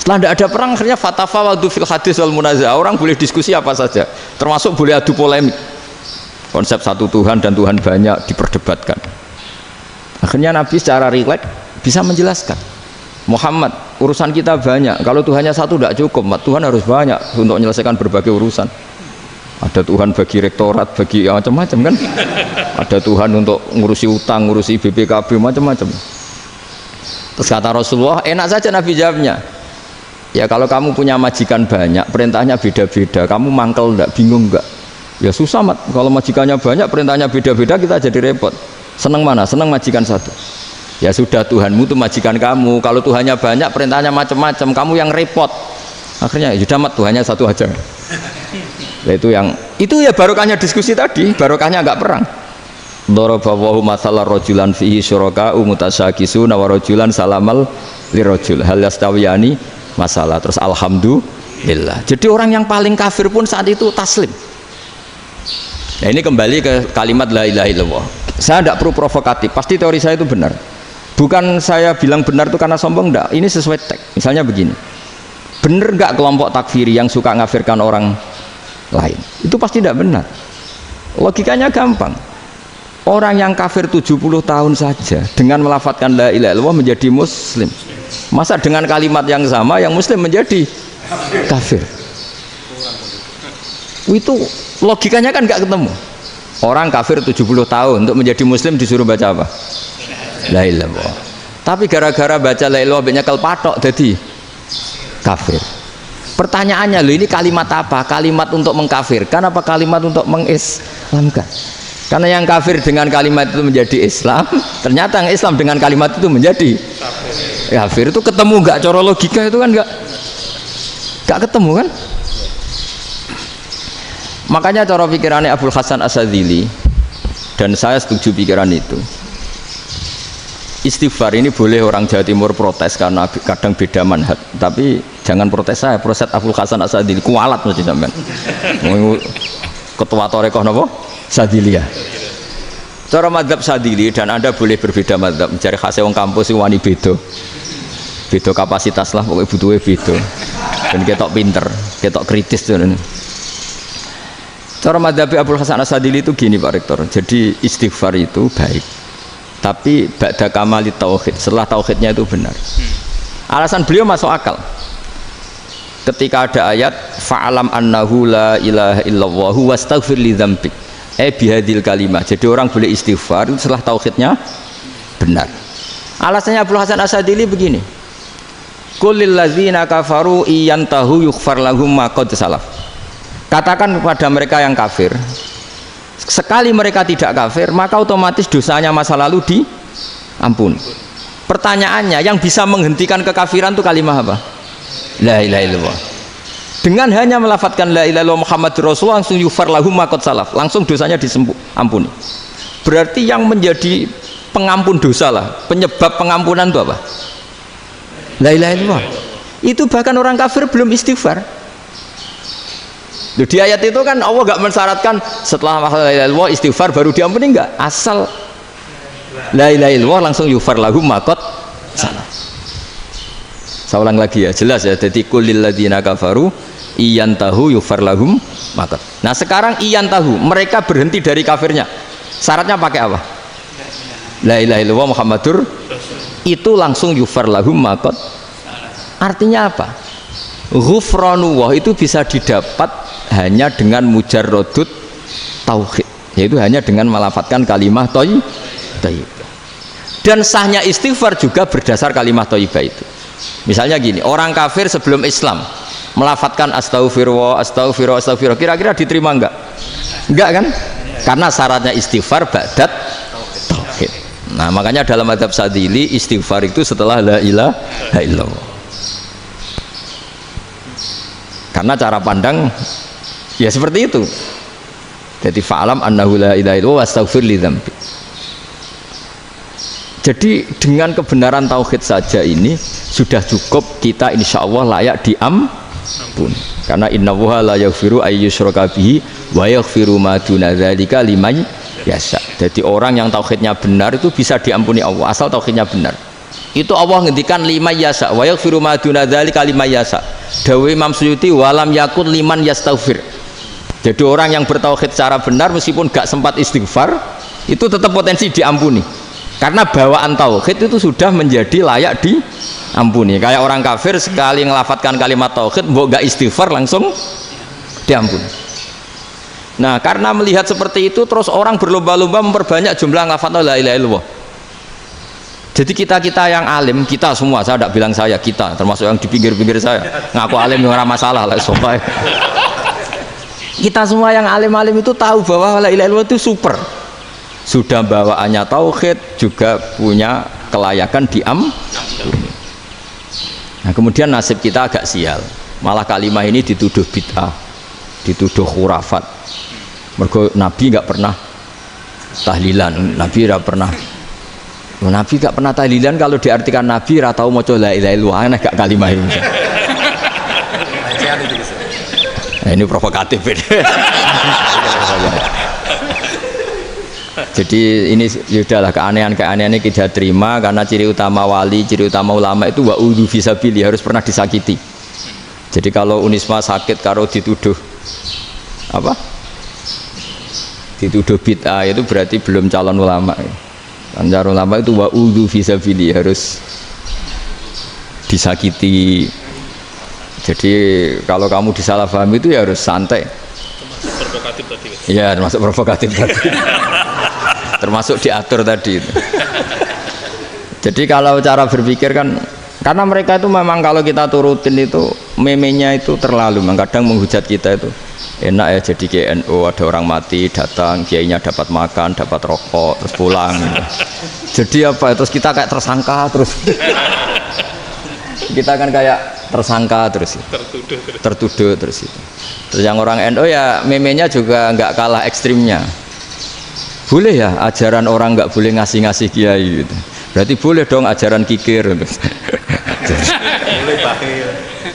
Speaker 1: Setelah tidak ada perang, akhirnya fatafawadu fil hadis wal munazah, orang boleh diskusi apa saja, termasuk boleh adu polemik. Konsep satu Tuhan dan Tuhan banyak diperdebatkan. Akhirnya Nabi secara rileks bisa menjelaskan. Muhammad, urusan kita banyak. Kalau Tuhannya satu tidak cukup, Tuhan harus banyak untuk menyelesaikan berbagai urusan. Ada Tuhan bagi rektorat, bagi macam-macam kan. Ada Tuhan untuk ngurusi utang, ngurusi BPKB, macam-macam. Terus kata Rasulullah, enak saja Nabi jawabnya. Ya kalau kamu punya majikan banyak, perintahnya beda-beda, kamu mangkel enggak, bingung enggak? Ya susah mat. Kalau majikannya banyak, perintahnya beda-beda, kita jadi repot. Senang mana? Senang majikan satu. Ya sudah, Tuhanmu itu majikan kamu. Kalau Tuhannya banyak, perintahnya macam-macam, kamu yang repot. Akhirnya ya sudah mat, Tuhannya satu aja. Nah, itu ya barokahnya diskusi tadi, barokahnya enggak perang. Daraballahu mathalan rajulan fihi syuraka'u mutasyakisuna wa rajulan salamal lirajul hal yastawiyani masalah. Terus alhamdulillah. Jadi orang yang paling kafir pun saat itu taslim. Nah, ini kembali ke kalimat la ilaha illallah. Saya tidak perlu provokatif, pasti teori saya itu benar. Bukan saya bilang benar itu karena sombong, enggak. Ini sesuai teks. Misalnya begini, benar enggak kelompok takfiri yang suka ngafirkan orang lain? Itu pasti tidak benar. Logikanya gampang. Orang yang kafir 70 tahun saja dengan melafadzkan la ilaha illallah menjadi muslim. Masa dengan kalimat yang sama yang muslim menjadi kafir? Itu logikanya kan enggak ketemu. Orang kafir 70 tahun untuk menjadi muslim disuruh baca apa? La ilaha illallah. Tapi gara-gara baca la ilaha illallah nyekel patok jadi kafir. Pertanyaannya, loh ini kalimat apa? Kalimat untuk mengkafirkan apa kalimat untuk mengislamkan? Karena yang kafir dengan kalimat itu menjadi Islam, ternyata yang Islam dengan kalimat itu menjadi kafir. Itu ketemu nggak? Cara logika itu kan nggak ketemu kan? Makanya cara pikirannya Abul Hasan Asyadzili, dan saya setuju pikiran itu. Istighfar ini boleh orang Jawa Timur protes karena kadang beda manhaj, tapi jangan protes saya, protes Abul Hasan Asyadzili kualat mesti sampean. Ketua Torekoh napa? Sadiliyah. Cara madzhab Sadili, dan Anda boleh berbeda madzhab, mencari khasnya wong kampus wani beda. Beda kapasitas lah, pokoknya butuhnya beda. Dan ketok pinter, ketok kritis tuh. Cara madzhab Abul Hasan Asyadzili itu gini Pak Rektor. Jadi istighfar itu baik, tapi ba'da kamali tauhid, setelah tauhidnya itu benar. Alasan beliau masuk akal. Ketika ada ayat fa'alam annahu la ilaha illallah wastaghfir li dzambik bihadil kalimah. Jadi orang boleh istighfar itu setelah tauhidnya benar. Alasannya Abul Hasan Asyadzili begini. Qul lil ladzina kafaru iyantahu yughfar lahum ma qad salaf. Katakan kepada mereka yang kafir, sekali mereka tidak kafir, maka otomatis dosanya masa lalu diampuni. Pertanyaannya, yang bisa menghentikan kekafiran itu kalimat apa? La ilaha illallah. Dengan hanya melafadzkan la ilaha illallah Muhammadur Rasulullah, langsung yughfar lahum ma qad salaf, langsung dosanya diampuni. Berarti yang menjadi pengampun dosa lah, penyebab pengampunan itu apa? La ilaha illallah. Itu bahkan orang kafir belum istighfar. Loh, di ayat itu kan Allah gak mensyaratkan setelah la ilaha illallah istighfar baru diampuni, enggak, asal la ilaha illallah langsung yughfar lahum ma qad salaf. Saya ulang lagi ya, jelas ya. Jadi kulil ladzina kafaru iyantahu yughfar lahum ma qad. Nah sekarang iyantahu, mereka berhenti dari kafirnya, syaratnya pakai apa? La ilaha illallah Muhammadur, itu langsung yughfar lahum ma qad. Artinya apa? Ghufranullah itu bisa didapat hanya dengan mujarrodut tauhid, yaitu hanya dengan melafadzkan kalimah thayyibah. Dan sahnya istighfar juga berdasar kalimah thayyibah itu. Misalnya gini, orang kafir sebelum Islam melafadzkan astaghfirullah, astaghfirullah, astaghfirullah, kira-kira diterima enggak? Enggak kan? Karena syaratnya istighfar ba'dat tauhid. Nah makanya dalam madzhab Sadili istighfar itu setelah la ilaha illallah. Karena cara pandang ya seperti itu. Jadi fa'alam annahu la ilaha illallah wastaghfir li dzambik. Jadi dengan kebenaran tauhid saja ini sudah cukup kita insya Allah layak diampun. Karena innallaha la yaghfiru ayyusyraka bihi wa yaghfiru ma duna dzalika liman yasha. Jadi orang yang tauhidnya benar itu bisa diampuni Allah asal tauhidnya benar. Itu Allah ngendikan liman yasha wa yaghfiru ma duna dzalika liman yasha. Dawe Imam Suyuti walam yakun liman yastaghfir. Jadi orang yang bertauhid secara benar meskipun gak sempat istighfar itu tetap potensi diampuni. Karena bawaan tauhid itu sudah menjadi layak diampuni. Kayak orang kafir sekali ngelafadzkan kalimat tauhid mbok gak istighfar langsung diampuni. Nah, karena melihat seperti itu terus orang berlomba-lomba memperbanyak jumlah ngelafadz la ilaha illallah. Jadi kita yang alim, kita semua, saya tidak bilang saya, kita termasuk yang di pinggir-pinggir saya ngaku alim yang masalah lah sopai. Kita semua yang alim-alim itu tahu bahwa la ilaha illallah itu super. Sudah bawaannya tauhid, juga punya kelayakan diampuni. Nah kemudian nasib kita agak sial, malah kalimah ini dituduh bid'ah, dituduh khurafat. Mergo Nabi nggak pernah tahlilan, Nabi nggak pernah. Nabi gak pernah tahlilan, kalau diartikan Nabi ratau maca la ilaha illallah, aneh gak kalimah ini. Nah, ini provokatif ini. Jadi ini sudahlah keanehan-keanehan ini kita terima karena ciri utama wali, ciri utama ulama itu wa'udhu fisabilillah, harus pernah disakiti. Jadi kalau Unisma sakit karo dituduh apa? Dituduh bid'ah itu berarti belum calon ulama. Anjar ulama itu wa'udhu fisabilillah, harus disakiti. Jadi kalau kamu disalahpahami itu ya harus santai.
Speaker 2: Provokatif tadi.
Speaker 1: Iya, termasuk provokatif tadi. Termasuk diatur tadi itu. Jadi kalau cara berpikir kan, karena mereka itu memang kalau kita turutin itu memenya itu terlalu, kadang menghujat kita itu enak ya jadi KNO, ada orang mati datang, kiainya dapat makan, dapat rokok, terus pulang gitu. Jadi apa, terus kita kayak tersangka terus kita kan kayak tersangka terus tertuduh terus itu. Terus yang orang NU ya memenya juga nggak kalah ekstrimnya. Boleh ya ajaran orang nggak boleh ngasih kiai gitu. Berarti boleh dong ajaran kikir gitu.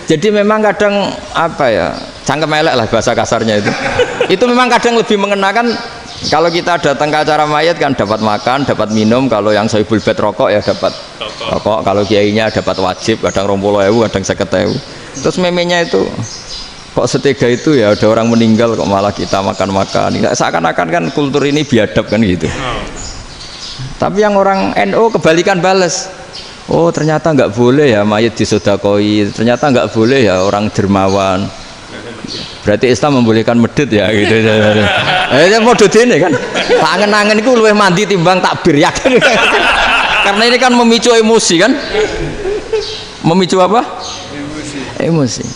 Speaker 1: Jadi memang kadang apa ya, cangkem elek lah bahasa kasarnya itu. Itu memang kadang lebih mengenakan kalau kita datang ke acara mayat kan dapat makan, dapat minum. Kalau yang sohibul bed rokok ya dapat rokok. Kalau kiainya dapat wajib, kadang 20.000, kadang 50.000. Terus memenya itu kok setega itu ya, ada orang meninggal kok malah kita makan-makan. Seakan-akan kan kultur ini biadab kan gitu. Tapi yang orang NU kebalikan bales. Oh ternyata nggak boleh ya mayat disodakoi, ternyata nggak boleh ya orang dermawan. Berarti Islam membolehkan medit ya gitu. Mau ini kan, tangan-tangan itu luwih mandi timbang takbir ya kan. Karena ini kan memicu emosi kan, memicu apa? Emosi.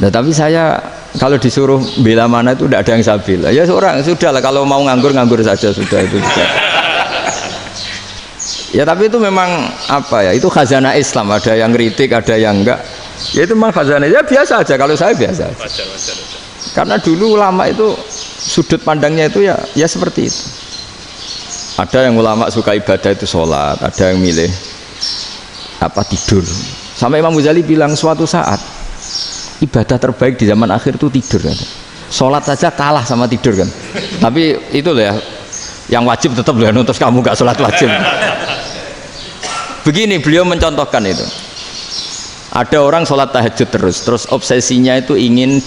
Speaker 1: Nah tapi saya kalau disuruh bela mana itu tidak ada yang saya bela. Ya seorang sudah lah, kalau mau nganggur saja sudah itu. Sudah. Ya tapi itu memang apa ya, itu khazanah Islam, ada yang kritik ada yang enggak, ya itu memang khazanah, ya biasa aja kalau saya biasa aja. Wajar. Karena dulu ulama itu sudut pandangnya itu ya seperti itu. Ada yang ulama suka ibadah itu sholat, ada yang milih apa tidur. Sampai Imam Ghazali bilang suatu saat ibadah terbaik di zaman akhir itu tidur kan. Sholat saja kalah sama tidur kan. Tapi itu loh ya, yang wajib tetap loh, terus kamu gak sholat wajib. Begini beliau mencontohkan itu. Ada orang sholat tahajud terus obsesinya itu ingin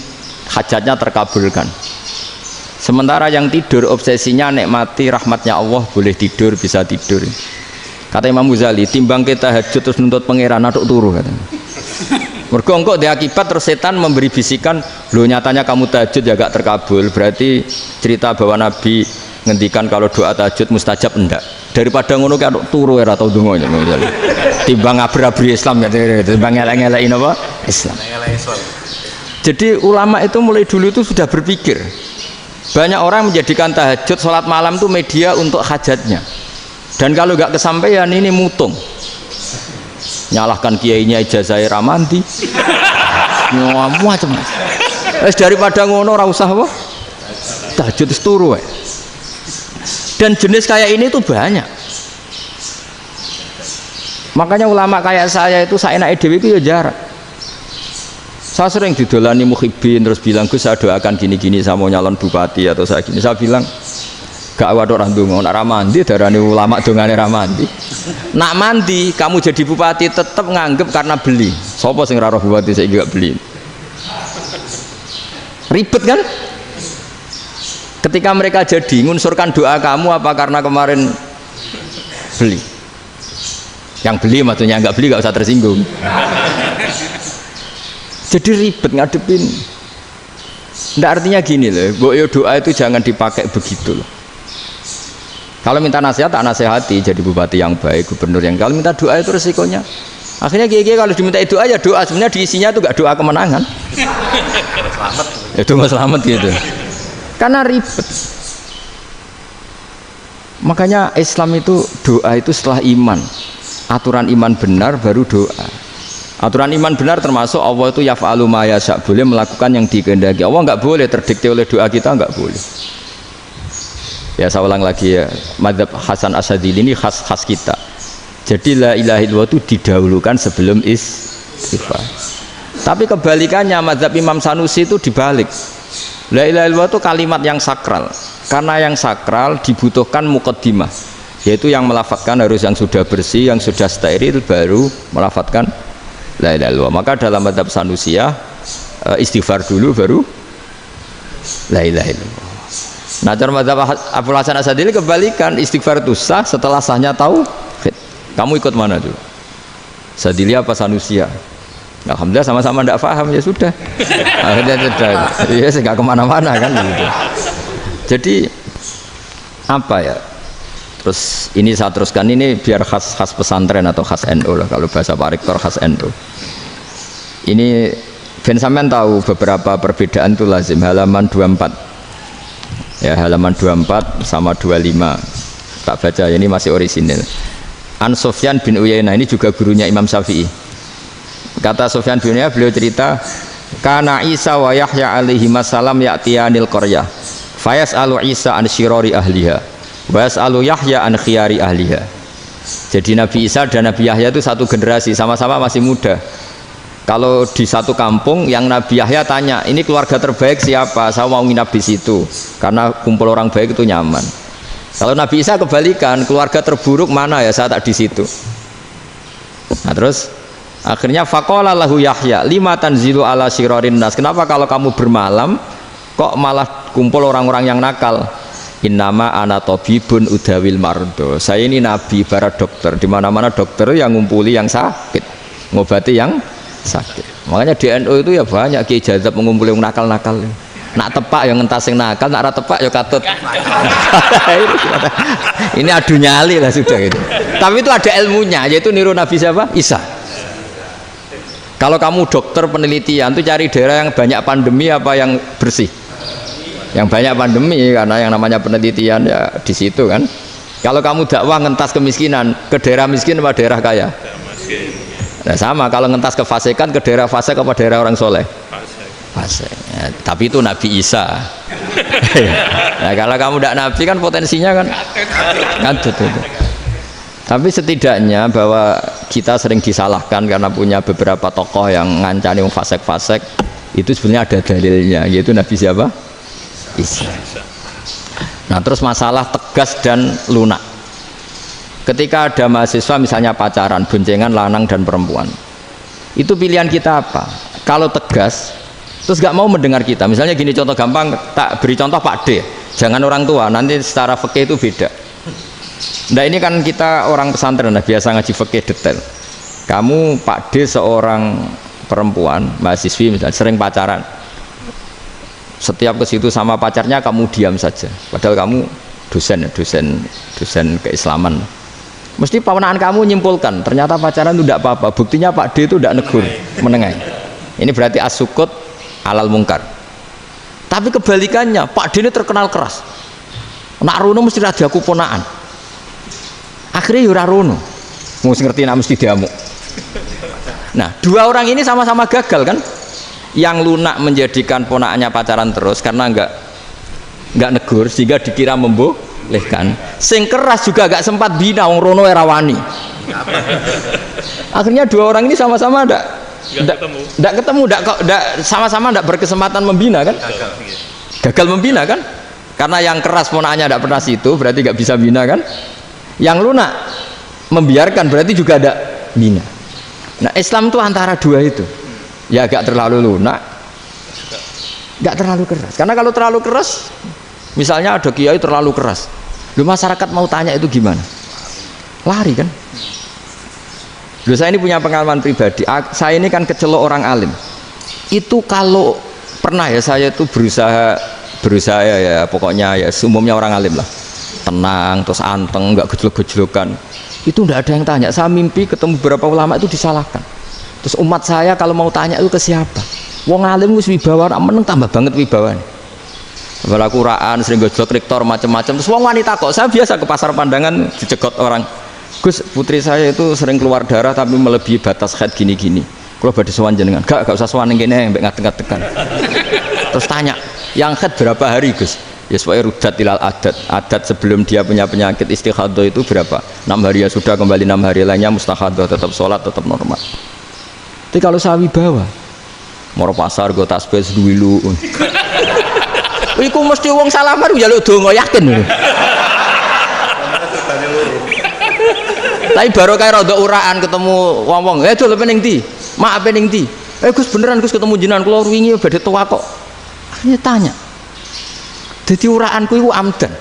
Speaker 1: hajatnya terkabulkan. Sementara yang tidur obsesinya nikmati rahmatnya Allah, boleh tidur, bisa tidur. Kata Imam Ghazali, timbang kita tahajud terus nuntut pangeran aduk turu katanya. Mergo engko dia akibat terus setan memberi bisikan, lo nyatanya kamu tahajud ya gak terkabul, berarti cerita bahwa Nabi ngendikan kalau doa tahajud mustajab enggak. Daripada ngono kan turu ora tau donga ya misalnya. Timbang abri-abri Islam ya, timbang ngelek-ngelekin apa? Islam. Jadi ulama itu mulai dulu itu sudah berpikir. Banyak orang menjadikan tahajud sholat malam itu media untuk hajatnya. Dan kalau nggak kesampaian ini mutung. Nyalahkan kiainya ijazah ramandi. Macam. Daripada ngono ora usah apa? Tahajud turu wae. Dan jenis kayak ini tuh banyak. Makanya ulama kayak saya itu saenake dhewe itu ya jarak. Saya sering didolani muhibbin terus bilang, Gus saya doakan gini-gini, saya mau nyalon bupati atau saya gini. Saya bilang gak waduh orang donga, nak ramandi darani ulama dongane ramandi. Nak mandi kamu jadi bupati tetap nganggep karena beli. Sopo sing ora roh bupati saya juga beli. Ribet kan? Ketika mereka jadi ngunsurkan doa kamu apa karena kemarin beli? Yang beli maksudnya nggak beli nggak usah tersinggung. Jadi ribet ngadepin. Nggak artinya gini loh, doa itu jangan dipakai begitu loh. Kalau minta nasihat, tak nasihati jadi bupati yang baik, gubernur yang. Kalau minta doa itu resikonya. Akhirnya gigi kalau diminta doa ya doa, sebenarnya diisinya itu nggak doa kemenangan. Itu nggak selamat gitu. Karena ribet. Makanya Islam itu doa itu setelah iman. Aturan iman benar baru doa. Aturan iman benar termasuk Allah itu yaf'alu ma yasha, boleh melakukan yang dikehendaki. Allah nggak boleh terdikte oleh doa kita, nggak boleh. Ya saya ulang lagi ya, madzhab Hasan Asyadzili ini khas kita. Jadi la ilaha illallah itu didahulukan sebelum istighfar. Tapi kebalikannya madzhab Imam Sanusi itu dibalik. La ilaha illallah itu kalimat yang sakral. Karena yang sakral dibutuhkan muqaddimah, yaitu yang melafadzkan harus yang sudah bersih, yang sudah steril baru melafadzkan la ilaha illallah. Maka dalam madzhab Sanusiyah istighfar dulu baru la ilaha illallah. Nah cara madzhab Abu Hasan Asyadzili kebalikan, istighfar itu sah setelah sahnya tauhid. Kamu ikut mana tuh? Asyadzili apa Sanusiyah? Alhamdulillah sama-sama tidak paham, ya sudah. Akhirnya sudah, ya nggak kemana-mana kan gitu. Jadi apa ya? Terus ini saya teruskan, ini biar khas pesantren atau khas NU lah, kalau bahasa Pak Rektor khas NU. Ini ben sampean tahu beberapa perbedaan itu lazim. Halaman 24. Ya, halaman 24 sama 25. Tak baca, ini masih orisinil. An Sufyan bin Uyainah, ini juga gurunya Imam Syafi'i. Kata Sufyan bin Uyainah, beliau cerita, kana Isa wa Yahya alaihi salam ya'tiyanil qaryah. Fayas'alu Isa an syirari ahliha wa yas'alu Yahya an khiyari ahliha. Jadi Nabi Isa dan Nabi Yahya itu satu generasi, sama-sama masih muda. Kalau di satu kampung yang Nabi Yahya tanya, ini keluarga terbaik siapa? Saya mau nginap di situ karena kumpul orang baik itu nyaman. Kalau Nabi Isa kebalikan, keluarga terburuk mana ya, saya tak di situ. Nah terus akhirnya faqala lahu Yahya lima tanzilu ala syirarin nas. Kenapa kalau kamu bermalam kok malah kumpul orang-orang yang nakal? Innama ana tabibun udawil mardo. Saya ini nabi, para dokter. Di mana-mana dokter yang ngumpuli yang sakit, ngobati yang sakit. Makanya di NU itu ya banyak Kiai Jazab mengumpuli yang nakal-nakal. Nak tepak yang ngentas yang nakal, nak tepak ya katut. Ini adu nyali lah sudah gitu. Tapi itu ada ilmunya, yaitu niru Nabi siapa? Isa. Kalau kamu dokter penelitian tuh cari daerah yang banyak pandemi apa yang bersih? Yang banyak pandemi, karena yang namanya penelitian ya di situ kan. Kalau kamu dakwah ngentas kemiskinan, ke daerah miskin apa daerah kaya? Nah sama, kalau ngentas kefasikan ke daerah fasik apa daerah orang soleh? Fasik. Ya, tapi itu Nabi Isa. Nah kalau kamu tidak Nabi kan potensinya kan itu. Tapi setidaknya bahwa kita sering disalahkan karena punya beberapa tokoh yang ngancani fasik-fasik, itu sebenarnya ada dalilnya, yaitu Nabi siapa? Isa. Nah terus masalah tegas dan lunak. Ketika ada mahasiswa misalnya pacaran, boncengan lanang dan perempuan, itu pilihan kita apa? Kalau tegas, terus gak mau mendengar kita. Misalnya gini, contoh gampang, tak beri contoh Pak D, jangan orang tua, nanti secara fikih itu beda. Nah ini kan kita orang pesantren, nah, biasa ngaji fikih detail. Kamu Pak D seorang perempuan, mahasiswi misalnya, sering pacaran. Setiap ke situ sama pacarnya kamu diam saja. Padahal kamu dosen keislaman. Mesti pawanaan kamu nyimpulkan, ternyata pacaran itu tidak apa-apa. Buktinya Pak D itu tidak negur, menengahi. Ini berarti as-sukut alal mungkar. Tapi kebalikannya, Pak D ini terkenal keras. Nak rono mesti ada aku ponaan. Akhirnya yura rono. Mesti ngerti nak mesti diamuk. Nah, dua orang ini sama-sama gagal kan? Yang lunak menjadikan ponaannya pacaran terus karena enggak negur sehingga dikira membolehkan. Sing keras juga gak sempat bina wong rono era wani. Akhirnya dua orang ini sama-sama enggak ketemu, sama-sama enggak berkesempatan membina kan? Gagal membina kan? Karena yang keras ponaannya enggak pernah situ, berarti enggak bisa bina kan? Yang lunak membiarkan berarti juga ada bina. Nah, Islam itu antara dua itu. Ya agak terlalu lunak, enggak terlalu keras. Karena kalau terlalu keras, misalnya ada kiai terlalu keras, lu masyarakat mau tanya itu gimana? Lari kan? Lu saya ini punya pengalaman pribadi. Saya ini kan kecelok orang alim. Itu kalau pernah ya saya itu berusaha ya pokoknya ya umumnya orang alim lah. Tenang, terus anteng, enggak gejlok-gejlokan. Itu enggak ada yang tanya. Saya mimpi ketemu beberapa ulama itu disalahkan. Terus umat saya kalau mau tanya itu ke siapa? Wong alim wis wibawa, meneng tambah banget wibawanya. Bala Quran sering gojlok rektor macam-macam. Terus wong wanita kok, saya biasa ke pasar pandangan dicegot orang. Gus, putri saya itu sering keluar darah tapi melebihi batas haid gini-gini. Kalau badhe sowan jenengan, gak usah sowan ning kene mbek ngadeg-ngadegan. Terus tanya, yang haid berapa hari, Gus? Ya supaya rudat ilal adat sebelum dia punya penyakit istighadah itu berapa? 6 hari ya sudah, kembali 6 hari lainnya mustahadah, tetap sholat, tetap normal. Tapi kalau saya wibawa moro pasar go tasbih duwilu iku mesti wong salaman njaluk donga yakin. Tapi baru kayak rada uraan ketemu wong-wong, dol pening ndi? Mak pening ndi? Gus beneran Gus ketemu jenengan kula wingi badhe tua kok. Akhirnya tanya. Dadi uraanku iku amdan.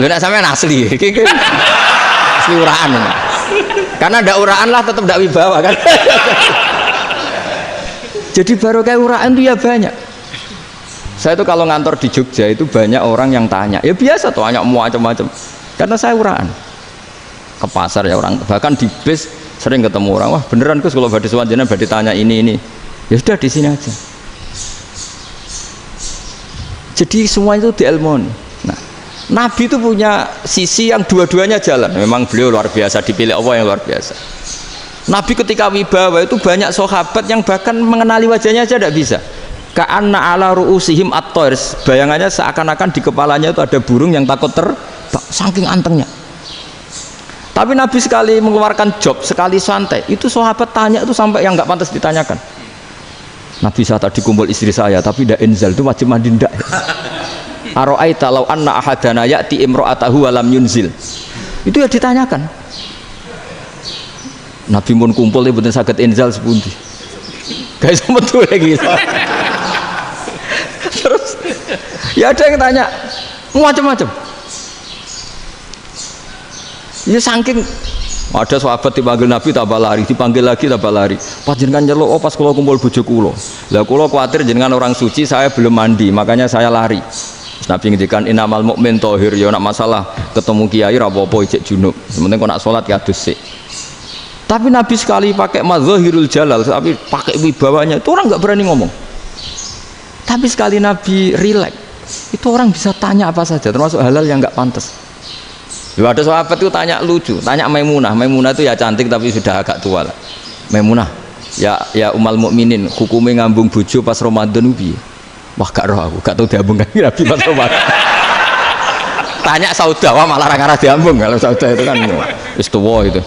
Speaker 1: Lha nek sampean asli iki asli uraan. Karena ndak uraan lah tetap ndak wibawa kan. Jadi baru kayak uraan itu ya banyak. Saya itu kalau ngantor di Jogja itu banyak orang yang tanya. Ya biasa tanya macam-macam. Karena saya uraan. Ke pasar ya orang, bahkan di bis Sering ketemu orang, wah beneran Gus kalau badhe sowan jenengan badhe tanya ini. Ya sudah di sini aja. Jadi semua itu diilmoni. Nah, Nabi itu punya sisi yang dua-duanya jalan. Memang beliau luar biasa, dipilih Allah yang luar biasa. Nabi ketika wibawa itu banyak sahabat yang bahkan mengenali wajahnya aja tidak bisa. Ka'anna ala ru'usihim at-tayr. Bayangannya seakan-akan di kepalanya itu ada burung yang takut terbang, saking antengnya. Tapi Nabi sekali mengeluarkan job, sekali santai, itu sahabat tanya itu sampai yang nggak pantas ditanyakan. Nabi saat tadi kumpul istri saya, tapi tidak inzal, itu wajib mandi ndak. Aro'aita law anna ahadana ya'ti imro'atahu walam yunzil. Itu ya ditanyakan. Nabi pun kumpul itu betul sakit inzal sepundi. Guys, betul lagi. Terus ya ada yang tanya macam-macam. Ya saking ada sahabat dipanggil Nabi tambah lari, dipanggil lagi tambah lari. Panjenengan nyeluk, oh pas kula kumpul bojo kula. Lah kula kuwatir jenengan orang suci, saya belum mandi, makanya saya lari. Terus Nabi ngendikan innamal mukmin thahir, ya nak masalah ketemu kiai ra apa-apa ijek junub. Sementing kok nak salat ya adus sik. Tapi Nabi sekali pakai madzahirul jalal, tapi pakai wibawanya, itu orang nggak berani ngomong. Tapi sekali Nabi rileks, itu orang bisa tanya apa saja, termasuk halal yang nggak pantas. Ada sahabat itu tanya lucu, tanya Maimunah. Maimunah itu ya cantik tapi sudah agak tua lah. Maimunah, ya umal mukminin, hukumnya ngambung bojo pas Ramadan ubi. Wah gak roh aku, gak tahu diambung kan Nabi pas Ramadan. Tanya Saudah, wah malah orang arah diambung. Kalau Saudah itu kan istuwa itu.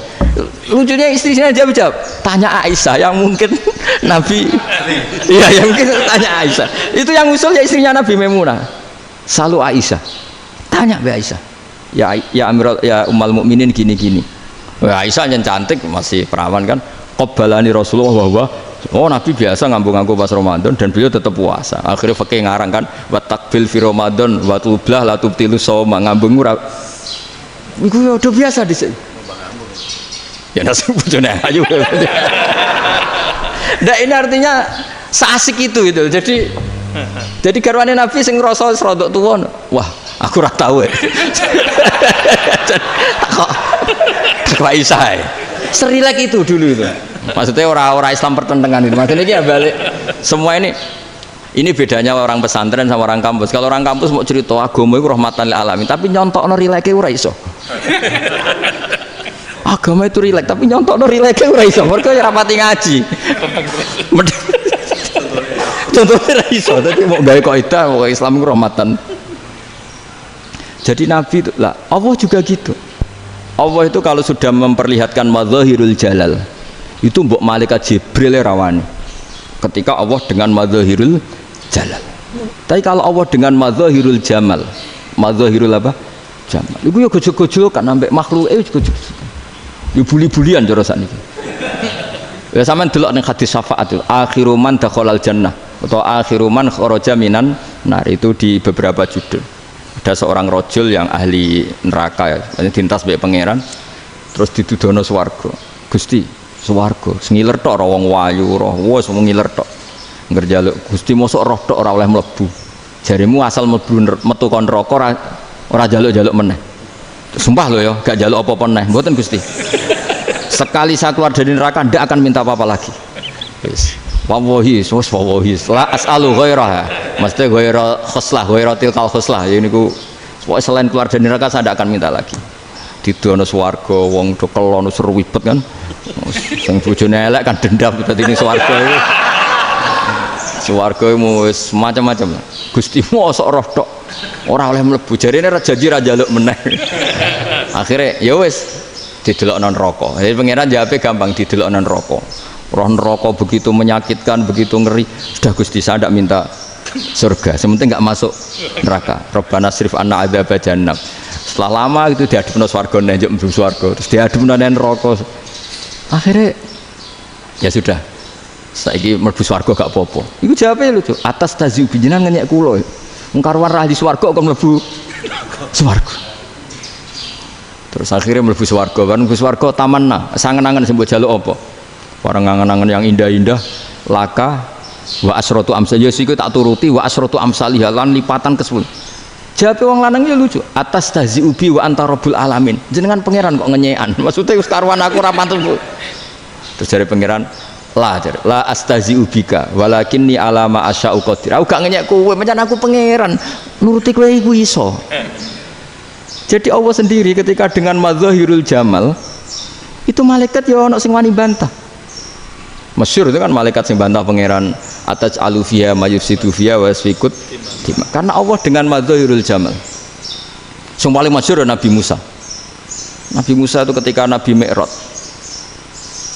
Speaker 1: Lucunya istrinya dia jawab, tanya Aisyah yang mungkin Nabi, iya yang mungkin tanya Aisyah. Itu yang usul ya istrinya Nabi Maimunah. Selalu Aisyah, tanya be Aisyah. Ya Amirul ya umal mukminin gini-gini. Wah Aisyah yang cantik masih perawan kan. Qabbalani Rasulullah bahwa oh Nabi biasa ngambung-ngambung pas Ramadan dan beliau tetap puasa. Akhirnya fakih ngarang kan wa takbil fi Ramadan wa tublah la tubtilu shauma ngambung ora. Iku ya udah biasa di sini. Ya nasi bojone ayu. Nah ini artinya seasik itu. Jadi garwane Nabi sing ngrasa rodok tuwa. Wah, aku ora tahu. Kok Aisyah. Serilek itu dulu itu. Maksudnya orang Islam pertentangan itu. Maksudnya ini ya balik semua ini bedanya orang pesantren sama orang kampus. Kalau orang kampus mau cerita agama itu rahmatan lil alamin, tapi nyontokno rileke ora iso. Agama itu rilek, tapi nyontokno rileke ora iso. Mergo ya rapati ngaji. Contohnya ora iso, dadi mau gawe kaidah mau Islam itu rahmatan. Jadi Nabi itu lah, Allah juga gitu. Allah itu kalau sudah memperlihatkan madzahirul jalal, itu mbok malaikat Jibril rawani. Ketika Allah dengan madzahirul jalal. Tapi kalau Allah dengan madzahirul jamal, madzahirul apa? Jamal. Iku ya gojol-gojol kan ambek makhluke gojol. Ya buli-bulian cara sakniki. Ya sampean delok ning hadis syafaat itu, akhiru man dakhalal jannah atau akhiru man kharaja minan nar, itu di beberapa judul. Ada seorang rojul yang ahli neraka ya, dintas mbek pangeran, terus ditudono swarga. Gusti, swarga sengiler tok ora wong wayu roh, wis ngiler tok. Ngger njaluk Gusti mosok roh tok ora oleh mlebu. Jarimu asal mlebu metu kon neraka ora njaluk-njaluk meneh. Sumpah lho ya, gak njaluk apa-apa meneh. Mboten Gusti. Sekali saya keluar dari neraka ndak akan minta apa-apa lagi. Wis. Wallahi, wallahi, la as'alu ghairaha. Maksudnya ghaira khoslah, ghaira tilkal khoslah. Ya niku selain keluar dari neraka saya tidak akan minta lagi. Didono swarga wong do kelon seru wibet kan. Sing bojone elek kan dendam dadi ning swarga iku. Swarga wis macam-macam. Gusti mosok roh tok ora oleh mlebu. Jarine ra janji ra njaluk meneh. Akhire ya wis didelokno neraka. Jadi pangeran jawabe gampang, didelokno neraka. Roh neraka begitu menyakitkan, begitu ngeri. Sudah Gusti saya tidak minta surga, sementing nggak masuk neraka. Rabbana srif anna adzaba jahannam. Setelah lama itu diadepno swarga njuk mlebu swarga, terus diadepno neraka. Akhirnya ya sudah. Saiki mlebu swarga gak apa-apa. Iku jawabe lucu. Atas taziu jenengan ngenyek kula. Wong karuan ra di swarga kok mlebu swarga. Terus akhirnya mlebu swarga, kan mlebu swarga tamanna, sangen-angen sing mbok jaluk apa? Orang ngangen-angen yang indah-indah, laka wa asratu amsal ya siku tak turuti wa asratu amsalih lan lipatan ke-10. Jawab wong lanang ya lucu. Atas taziubi wa anta rabbul alamin. Jenengan pangeran kok ngenyekan. Maksudnya wis karuan aku ora pantes. Terus dari pangeran la astazi ubika walakinni alama asya'u qadir. Aku gak ngenyek kowe, pancen aku pangeran. Nuruti kowe iku iso. Jadi Allah sendiri ketika dengan madzahirul jamal itu malaikat ya ono sing wani bantah. Masyhur itu kan malaikat sing bantah pangeran ataj alufia mayusidu fiya wasfikut. Karena Allah dengan madzahirul jamal. Sing paling masyhur Nabi Musa. Nabi Musa itu ketika Nabi Mi'raj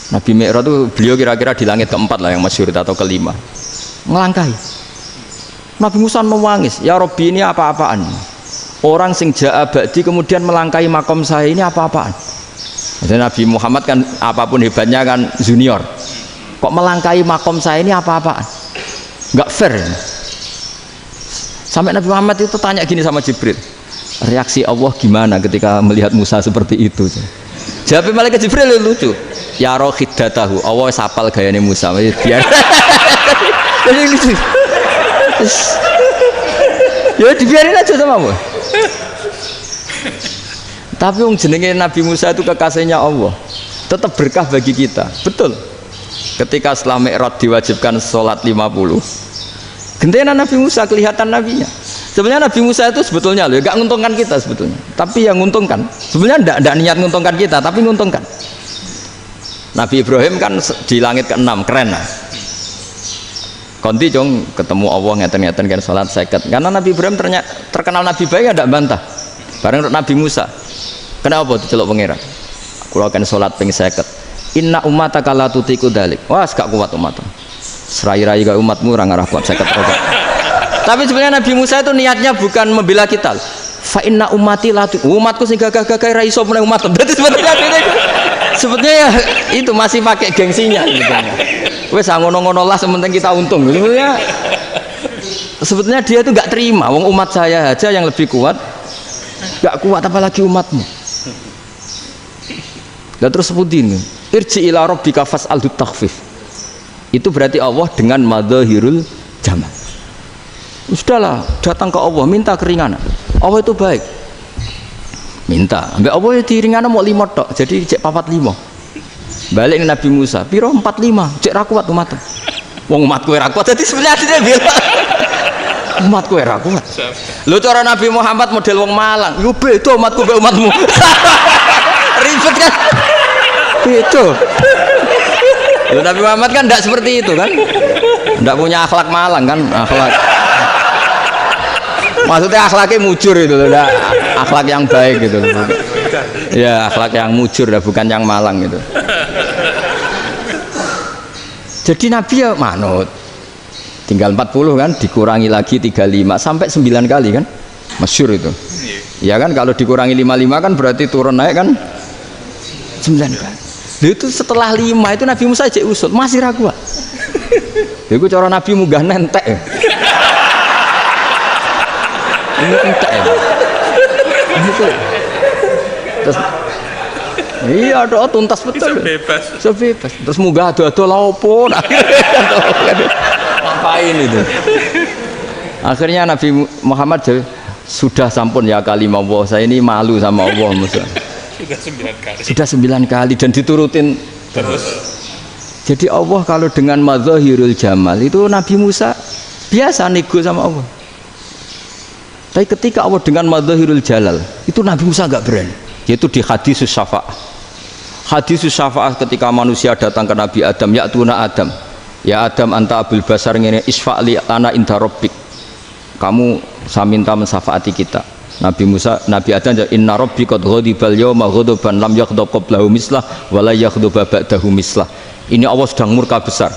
Speaker 1: itu beliau kira-kira di langit keempat lah yang masyhur atau kelima, ngelangkai. Nabi Musa nangis, ya Robbi ini apa-apaan? Orang sing ja'a ba'di kemudian melangkai makom saya ini apa-apaan? Jadi Nabi Muhammad kan apapun hebatnya kan junior, kok melangkai makom saya ini apa-apaan? Nggak fair. Sampai Nabi Muhammad itu tanya gini sama Jibril, reaksi Allah gimana ketika melihat Musa seperti itu? Jawab malaikat Jibril lucu. Ya roh khiddatahu, Allah sapal gayane Musa biar. Jadi lucu. Ya dibiarin aja sama Allah. Tapi wong jenenge Nabi Musa itu kekasihnya Allah. Tetap berkah bagi kita. Betul. Ketika setelah Mi'raj diwajibkan sholat 50. Gentenan Nabi Musa kelihatan nabinya. Sebenarnya Nabi Musa itu sebetulnya loh, gak nguntungkan kita sebetulnya. Tapi yang nguntungkan. Sebenarnya enggak niat nguntungkan kita, tapi nguntungkan. Nabi Ibrahim kan di langit ke-6, keren lah. Konti jong ketemu Allah ngeten-ngeten kan salat 50. Karena Nabi Ibrahim terkenal Nabi baik tidak bantah. Bareng Nabi Musa. Kenapa diceluk pangeran? Kula akan salat ping 50. Inna ummataka la tutiku dalik. Wah, gak kuat umatmu. Serai-rai gak umatmu ora ngarah kuat 50 rakaat. Tapi sebenarnya Nabi Musa itu niatnya bukan membela kita. Fa inna ummati la umatku sing gagah-gagah ra iso meneng umat. Berarti sebetulnya ya itu masih pakai gengsinya gitu. Wes ngono-ngono lah sementing kita untung. Sebetulnya dia itu nggak terima. Wong umat saya aja yang lebih kuat, nggak kuat apalagi umatmu. Dan terus sebutin irji ila rabbika fas'alhu takhfif. Itu berarti Allah dengan madzahirul jamal. Sudahlah, datang ke Allah minta keringanan. Allah itu baik. Minta, ambek Allah ya diringana mau 5 tok, jadi cek 45. Balik Nabi Musa, piro 45, cek ra kuat umat. Wong umatku ora kuat, jadi sebenarnya dia bilang umatku ora kuat. Lho cara Nabi Muhammad model wong Malang, yo beda umatku mbek umatmu. Ribet kan? Beda. Lho Nabi Muhammad kan enggak seperti itu kan? Enggak punya akhlak Malang kan, akhlak. Maksudnya akhlaknya mujur itu loh, akhlak yang baik gitu loh. Ya akhlak yang mujur lah, bukan yang malang gitu. Jadi Nabi ya manut. Tinggal 40 kan, dikurangi lagi 35 sampai 9 kali kan, masyhur itu. Ya kan kalau dikurangi 55 kan berarti turun naik kan 9 kali. Itu setelah 5 itu Nabi Musa cek usut masih ragu. Itu cara Nabi munggah nentek. Ya. Ini entek ya. Terus iya doa tuntas betul. Sebebas. Terus munggah ado-ado laopo. Ngapain itu? Akhirnya Nabi Muhammad sudah sampun ya kalimah Allah. Saya ini malu sama Allah Musa. Sudah 9 kali dan diturutin terus. Jadi Allah kalau dengan madzahirul jamal itu Nabi Musa biasa nego sama Allah. Tapi ketika Allah dengan madzahirul jalal itu Nabi Musa enggak berani. Yaitu di hadisus syafa'ah. Hadisus syafa'ah ketika manusia datang ke Nabi Adam, ya'tuna Adam. Ya Adam anta abul basar ngene isfa'li ana inda rabbik. Kamu saya minta mensafaati kita. Nabi Musa, Nabi Adam inna rabbi qad ghadibal yawma ghadaban lam yaghdab qablahu mislah wa la yaghdab ba'dahu mislah. Ini Allah sedang murka besar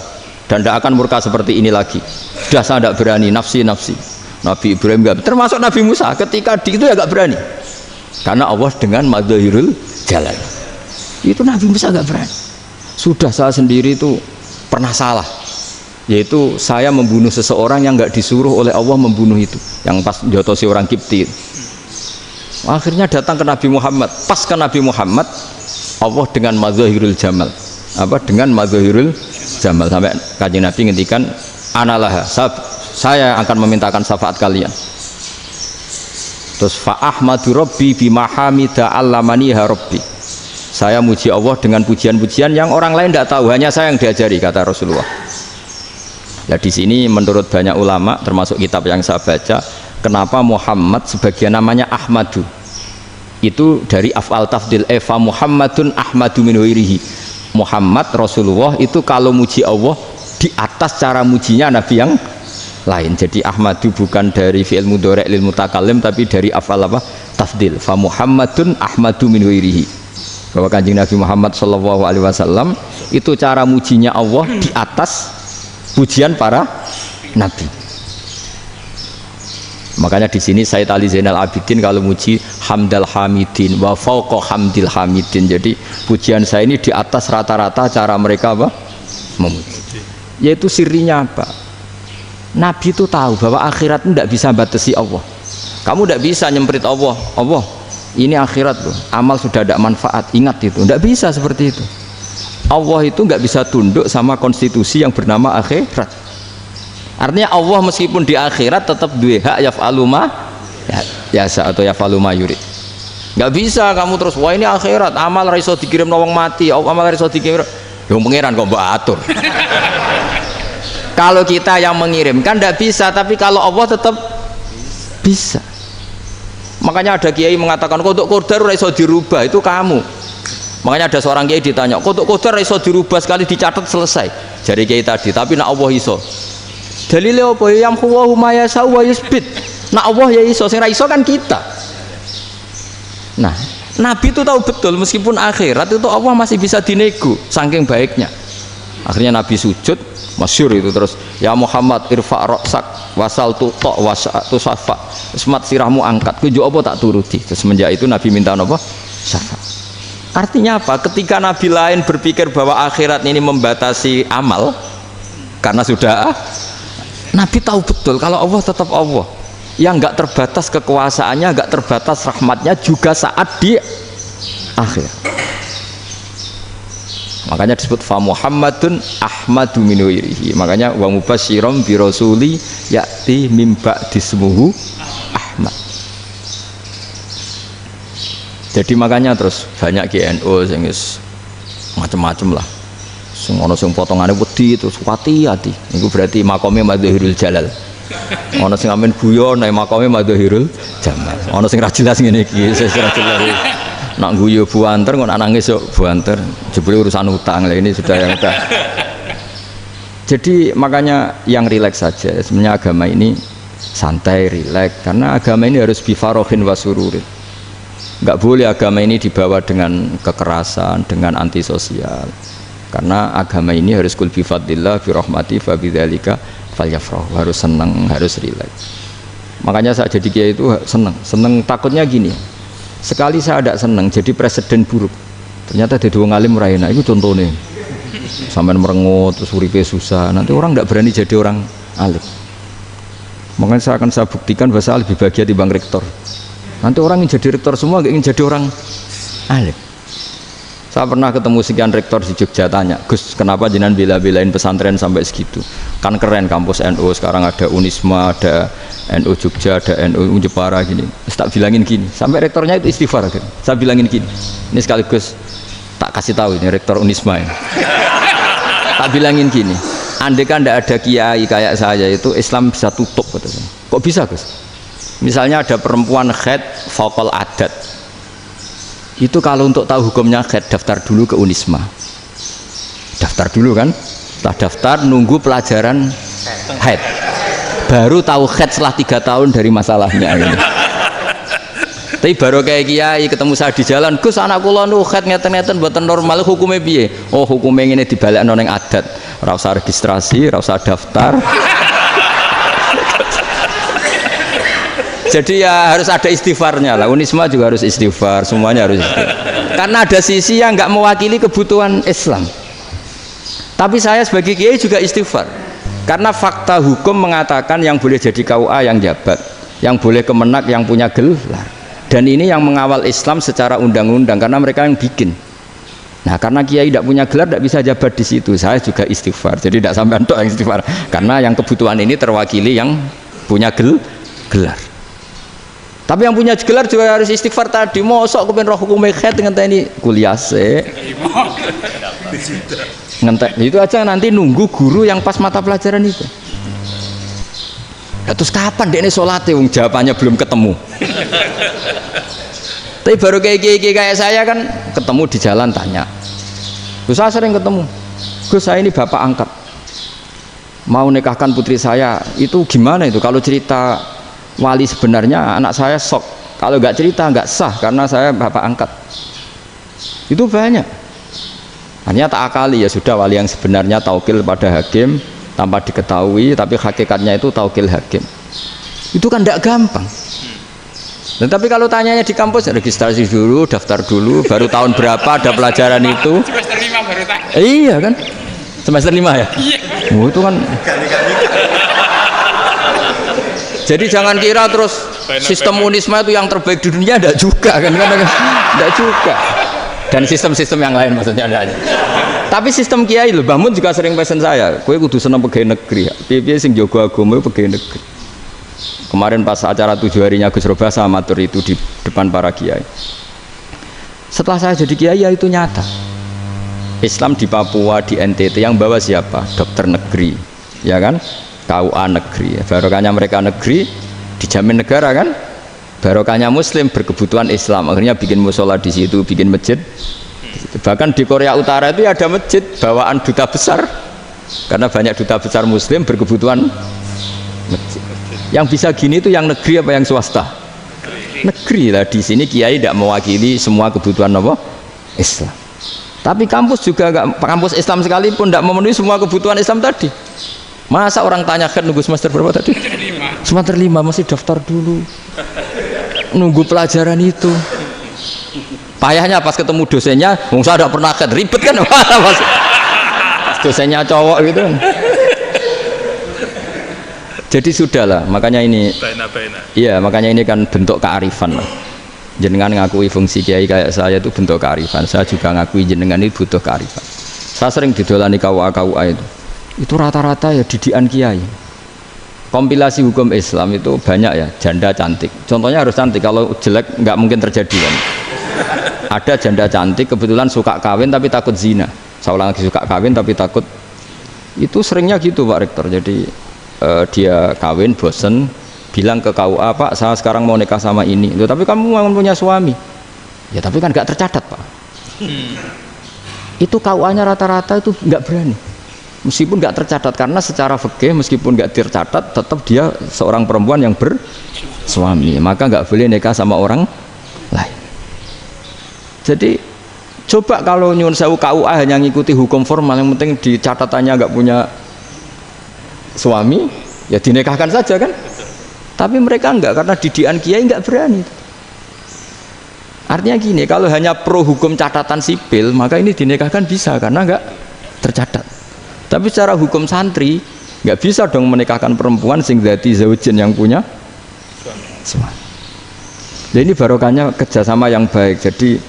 Speaker 1: dan tidak akan murka seperti ini lagi. Sudah saya tidak berani, nafsi. Nabi Ibrahim enggak, termasuk Nabi Musa ketika di itu ya enggak berani. Karena Allah dengan madzahirul jalal. Itu Nabi Musa enggak berani. Sudah saya sendiri itu pernah salah. Yaitu saya membunuh seseorang yang enggak disuruh oleh Allah membunuh itu. Yang pas jotosi orang Kipti. Akhirnya datang ke Nabi Muhammad. Pas ke Nabi Muhammad Allah dengan madzahirul jamal. Dengan madzahirul jamal sampai Kanjeng Nabi ngendikan analah saya akan memintakan syafaat kalian. Terus fa ahmadu rabbi bi mahamida allamaniha rabbi. Saya muji Allah dengan pujian-pujian yang orang lain tidak tahu, hanya saya yang diajari, kata Rasulullah. Ya di sini menurut banyak ulama, termasuk kitab yang saya baca, kenapa Muhammad sebagian namanya Ahmadu? Itu dari af'al tafdil, fa Muhammadun Ahmadu min ghairihi. Muhammad Rasulullah itu kalau muji Allah di atas cara mujinya Nabi yang lain. Jadi Ahmadu bukan dari fi'il mudhari' lil mutakallim, tapi dari af'al apa? Tafdil. Fa Muhammadun Ahmadu min ghairihi. Bahwa Kanjeng Nabi Muhammad sallallahu alaihi wasallam itu cara mujinya Allah di atas pujian para nabi. Makanya di sini Sayyid Ali Zainal Abidin kalau muji hamdal hamidin wa fauqa hamdil hamidin. Jadi pujian saya ini di atas rata-rata cara mereka apa? Memuji. Yaitu sirinya apa? Nabi itu tahu bahwa akhirat tidak bisa batasi Allah. Kamu tidak bisa nyemprit Allah. Allah, ini akhirat loh, amal sudah tidak manfaat, ingat itu. Tidak bisa seperti itu. Allah itu nggak bisa tunduk sama konstitusi yang bernama akhirat. Artinya Allah meskipun di akhirat tetap duwe hak yaf'alu ma yasa atau yaf'alu ma yurid. Nggak bisa kamu terus, wah ini akhirat, amal raiso dikirim nawang mati, amal raiso dikirim, yang pangeran kok mbak atur. Kalau kita yang mengirimkan tidak bisa, tapi kalau Allah tetap bisa. Makanya ada kiai mengatakan kodok qadar ora iso dirubah, itu kamu. Makanya ada seorang kiai ditanya, kodok qadar ora iso dirubah, sekali dicatat selesai. Jadi kiai tadi, tapi nak Allah iso. Dalile apa? Yamhu wa yasha wa yusbit. Nak Allah ya iso, sing ra iso kan kita. Nah, Nabi itu tahu betul meskipun akhirat itu Allah masih bisa dinego, saking baiknya. Akhirnya Nabi sujud, masyhur itu terus, ya Muhammad irfa' ra'sak wasal tuta wasa'tu safa. Semat sirahmu angkat, kujo apa tak turuti. Semenjak itu Nabi minta apa? Syafa. Artinya apa? Ketika Nabi lain berpikir bahwa akhirat ini membatasi amal, karena sudah Nabi tahu betul kalau Allah tetap Allah, yang nggak terbatas kekuasaannya, nggak terbatas rahmatnya juga saat di akhir. Makanya disebut fa Muhammadun Ahmadu min ghairihi. Makanya wa mubasysyiran bi rasuli ya'ti mim ba'di ismuhu Ahmad. Jadi makanya terus banyak GNU sing macam-macam lah. Sing ana sing potongane wedi terus hati-hati. Niku berarti makome Madhahirul Jalal. Ana sing amen guyon nek makome Madhahirul Jamal. Ana sing ra jelas ngene iki, sing ra jelas. Nak guyu buanter kok nangis kok buanter. Jebule urusan utang lah, ini sudah yang udah. Jadi makanya yang rileks saja. Sebenarnya agama ini santai, rileks, karena agama ini harus bifarohin wasururin. Nggak boleh agama ini dibawa dengan kekerasan, dengan antisosial. Karena agama ini harus kul bi fadlillah bi rahmati fa bidzalika falyafrahu, harus senang, harus rileks. Makanya saya jadi kiai itu senang takutnya gini. Sekali saya tidak senang jadi presiden buruk. Ternyata ada dua ngalim raina, itu contohnya. Sampai merengut, terus uripe susah. Nanti orang tidak berani jadi orang alim. Makanya saya buktikan bahwa saya lebih bahagia dibanding rektor. Nanti orang ingin jadi rektor semua, ingin jadi orang alim. Saya pernah ketemu sekian rektor di Jogja, tanya, Gus, kenapa jenengan bela-belain pesantren sampai segitu? Kan keren kampus NU, sekarang ada Unisma, ada NU Jogja, ada NU Jepara gini. Tak bilangin gini, sampai rektornya itu istighfar kan. Saya bilangin gini, ini sekaligus tak kasih tahu ini rektor Unisma ini. Tak bilangin gini, andai kan tidak ada kiai kayak saya itu Islam bisa tutup katanya. Kok bisa Gus? Misalnya ada perempuan haid faqal adat. Itu kalau untuk tahu hukumnya haid daftar dulu ke Unisma. Daftar dulu kan? Setelah daftar nunggu pelajaran haid. Baru tahu haid setelah 3 tahun dari masalahnya ini. Tapi baru kayak kiai ketemu saya di jalan, Gus anak kula nu haid ngeten-ngeten mboten normal, hukumnya piye? Oh, hukumnya ngene dibalekno ning adat. Ora usah registrasi, ora usah daftar. Jadi ya harus ada istighfarnya lah. Unisma juga harus istighfar, semuanya harus istighfar. Karena ada sisi yang nggak mewakili kebutuhan Islam. Tapi saya sebagai kiai juga istighfar. Karena fakta hukum mengatakan yang boleh jadi KUA yang jabat, yang boleh kemenak yang punya gelar. Dan ini yang mengawal Islam secara undang-undang karena mereka yang bikin. Nah, karena kiai tidak punya gelar tidak bisa jabat di situ. Saya juga istighfar. Jadi tidak sampai untuk yang istighfar. Karena yang kebutuhan ini terwakili yang punya gelar. Tapi yang punya gelar juga harus istighfar tadi. Mosok kepen roh hukum khat ngenteni kuliah sik. Ngentek itu aja nanti nunggu guru yang pas mata pelajaran itu. Ya, terus kapan dekne salate wong jawabannya belum ketemu. Tapi baru kayak saya kan ketemu di jalan tanya. Gus saya sering ketemu. Gus saya ini bapak angkat. Mau nikahkan putri saya, itu gimana itu? Kalau cerita wali sebenarnya anak saya sok. Kalau nggak cerita nggak sah karena saya bapak angkat. Itu banyak. Hanya tak akali ya sudah wali yang sebenarnya taukil pada hakim tanpa diketahui, tapi hakikatnya itu taukil hakim. Itu kan tidak gampang. Dan tapi kalau tanyanya di kampus registrasi dulu, daftar dulu, baru tahun berapa ada pelajaran itu?
Speaker 2: Semester 5 baru tak.
Speaker 1: Iya kan? Semester 5 ya?
Speaker 2: Iya.
Speaker 1: Oh, itu kan. Jadi jangan kira terus sistem Unisma itu yang terbaik di dunia, tidak juga kan? Tidak juga. Dan sistem-sistem yang lain maksudnya ada. Tapi sistem kiai loh, Bamun juga sering pesen saya, kowe kudu seneng pegawai negeri. Piye-piye sing jaga agama pegawai negeri. Kemarin pas acara 7 harinya Gus Roba sama matur itu di depan para kiai. Setelah saya jadi kiai ya itu nyata. Islam di Papua, di NTT yang bawa siapa? Dokter negeri, ya kan? KUA negeri. Barokahnya mereka negeri dijamin negara kan? Barokahnya Muslim berkebutuhan Islam, akhirnya bikin musola di situ, bikin masjid. Bahkan di Korea Utara itu ada masjid bawaan duta besar, karena banyak duta besar Muslim berkebutuhan masjid. Yang bisa gini itu yang negeri apa yang swasta? Negeri lah. Di sini kiai tidak mewakili semua kebutuhan apa? Islam. Tapi kampus juga enggak, kampus Islam sekalipun tidak memenuhi semua kebutuhan Islam tadi. Masa orang tanya kan nunggu semester berapa tadi? Semester 5 masih daftar dulu. Nunggu pelajaran itu. Payahnya pas ketemu dosennya, saya tidak pernah ribet kan? Pas dosennya cowok gitu. Jadi sudahlah, makanya ini. Iya, makanya ini kan bentuk kearifan lah. Jenengan ngakui fungsi kiai kayak saya itu bentuk kearifan. Saya juga ngakui jenengan itu butuh kearifan. Saya sering didolani KUA itu. Itu rata-rata ya didikan kiai. Kompilasi hukum Islam itu banyak ya, janda cantik. Contohnya harus cantik, kalau jelek nggak mungkin terjadi kan. Ada janda cantik kebetulan suka kawin tapi takut zina. Saya ulang lagi, suka kawin tapi takut. Itu seringnya gitu Pak Rektor. Jadi dia kawin bosen, bilang ke KUA, Pak saya sekarang mau nikah sama ini. Loh, tapi kamu mau punya suami. Ya tapi kan nggak tercatat Pak. Itu KUA-nya rata-rata itu nggak berani. Meskipun nggak tercatat, karena secara fikih meskipun nggak tercatat tetap dia seorang perempuan yang bersuami, maka nggak boleh nikah sama orang lain. Jadi coba kalau nyuwun sewu KUA hanya ngikuti hukum formal, yang penting di catatannya nggak punya suami ya dinikahkan saja kan. Tapi mereka enggak, karena didikan kiai nggak berani. Artinya gini, kalau hanya pro hukum catatan sipil maka ini dinikahkan bisa karena nggak tercatat. Tapi secara hukum santri nggak bisa dong menikahkan perempuan sing dzati zaujin yang punya suami. Jadi ini barokahnya kerjasama yang baik. Jadi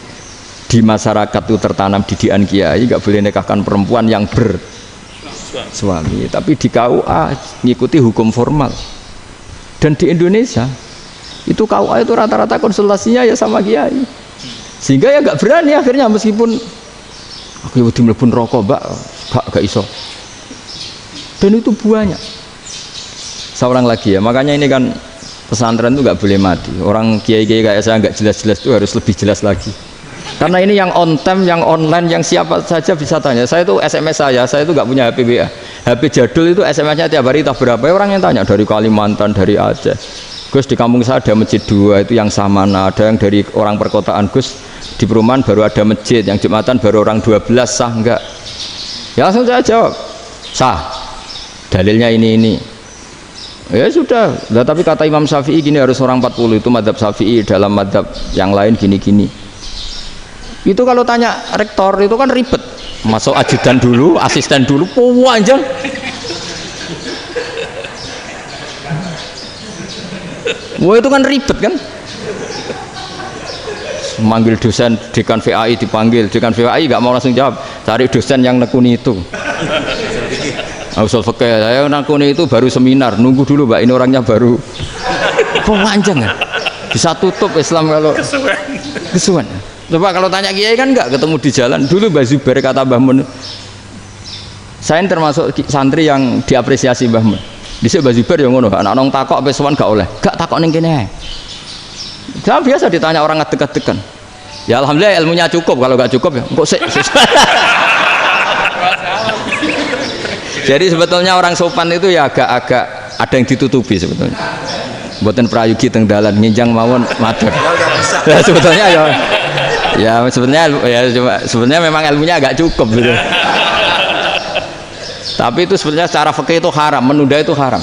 Speaker 1: di masyarakat itu tertanam didikan kiai, nggak boleh nikahkan perempuan yang bersuami. Tapi di KUA ngikuti hukum formal. Dan di Indonesia itu KUA itu rata-rata konsultasinya ya sama kiai. Sehingga ya nggak berani akhirnya, meskipun aku wedi mlebu neraka mbak, gak iso. Dan itu banyak. Seorang lagi ya, makanya ini kan pesantren itu nggak boleh mati. Orang kiai-kiai kayak saya nggak jelas-jelas itu harus lebih jelas lagi. Karena ini yang on time, yang online, yang siapa saja bisa tanya. Saya itu SMS saya itu nggak punya HP WA. HP jadul itu SMS-nya tiap hari tak berapa. Orang yang tanya dari Kalimantan, dari Aceh. Gus di kampung saya ada masjid 2 itu yang Samana, ada yang dari orang perkotaan. Gus di perumahan baru ada masjid, yang Jumatan baru orang 12, sah enggak? Ya langsung saya jawab, sah. Dalilnya ini. Ya sudah. Nah, tapi kata Imam Syafi'i gini, harus orang 40, itu madzhab Syafi'i, dalam madzhab yang lain gini-gini. Itu kalau tanya rektor itu kan ribet. Masuk ajudan dulu, asisten dulu, panjang. Wah itu kan ribet kan? Manggil dosen dekan VAI dipanggil, dekan VAI nggak mau langsung jawab, cari dosen yang nekuni itu. Usul fikih saya nekuni itu baru seminar, nunggu dulu mbak, ini orangnya baru. Panjang kan? Bisa tutup Islam kalau kesuwen. Coba kalau tanya kiai kan enggak ketemu di jalan. Dulu Mbah Zubair kata Mbah Mun. Saya termasuk santri yang diapresiasi Mbah Mun. Dhisik Mbah Zubair yang ngono, anak nong takok sampai sowan gak oleh. Gak takok ning kene ae. Saya biasa ditanya orang ngadeg-adegan. Ya alhamdulillah ilmunya cukup, kalau gak cukup ya kok sik. Jadi sebetulnya orang sopan itu ya agak-agak ada yang ditutupi sebetulnya. Mboten prayogi teng dalan nginjang mawon matur. Ya sebetulnya sebenarnya memang ilmunya agak cukup gitu. Tapi itu sebenarnya secara fikih itu haram, menunda itu haram.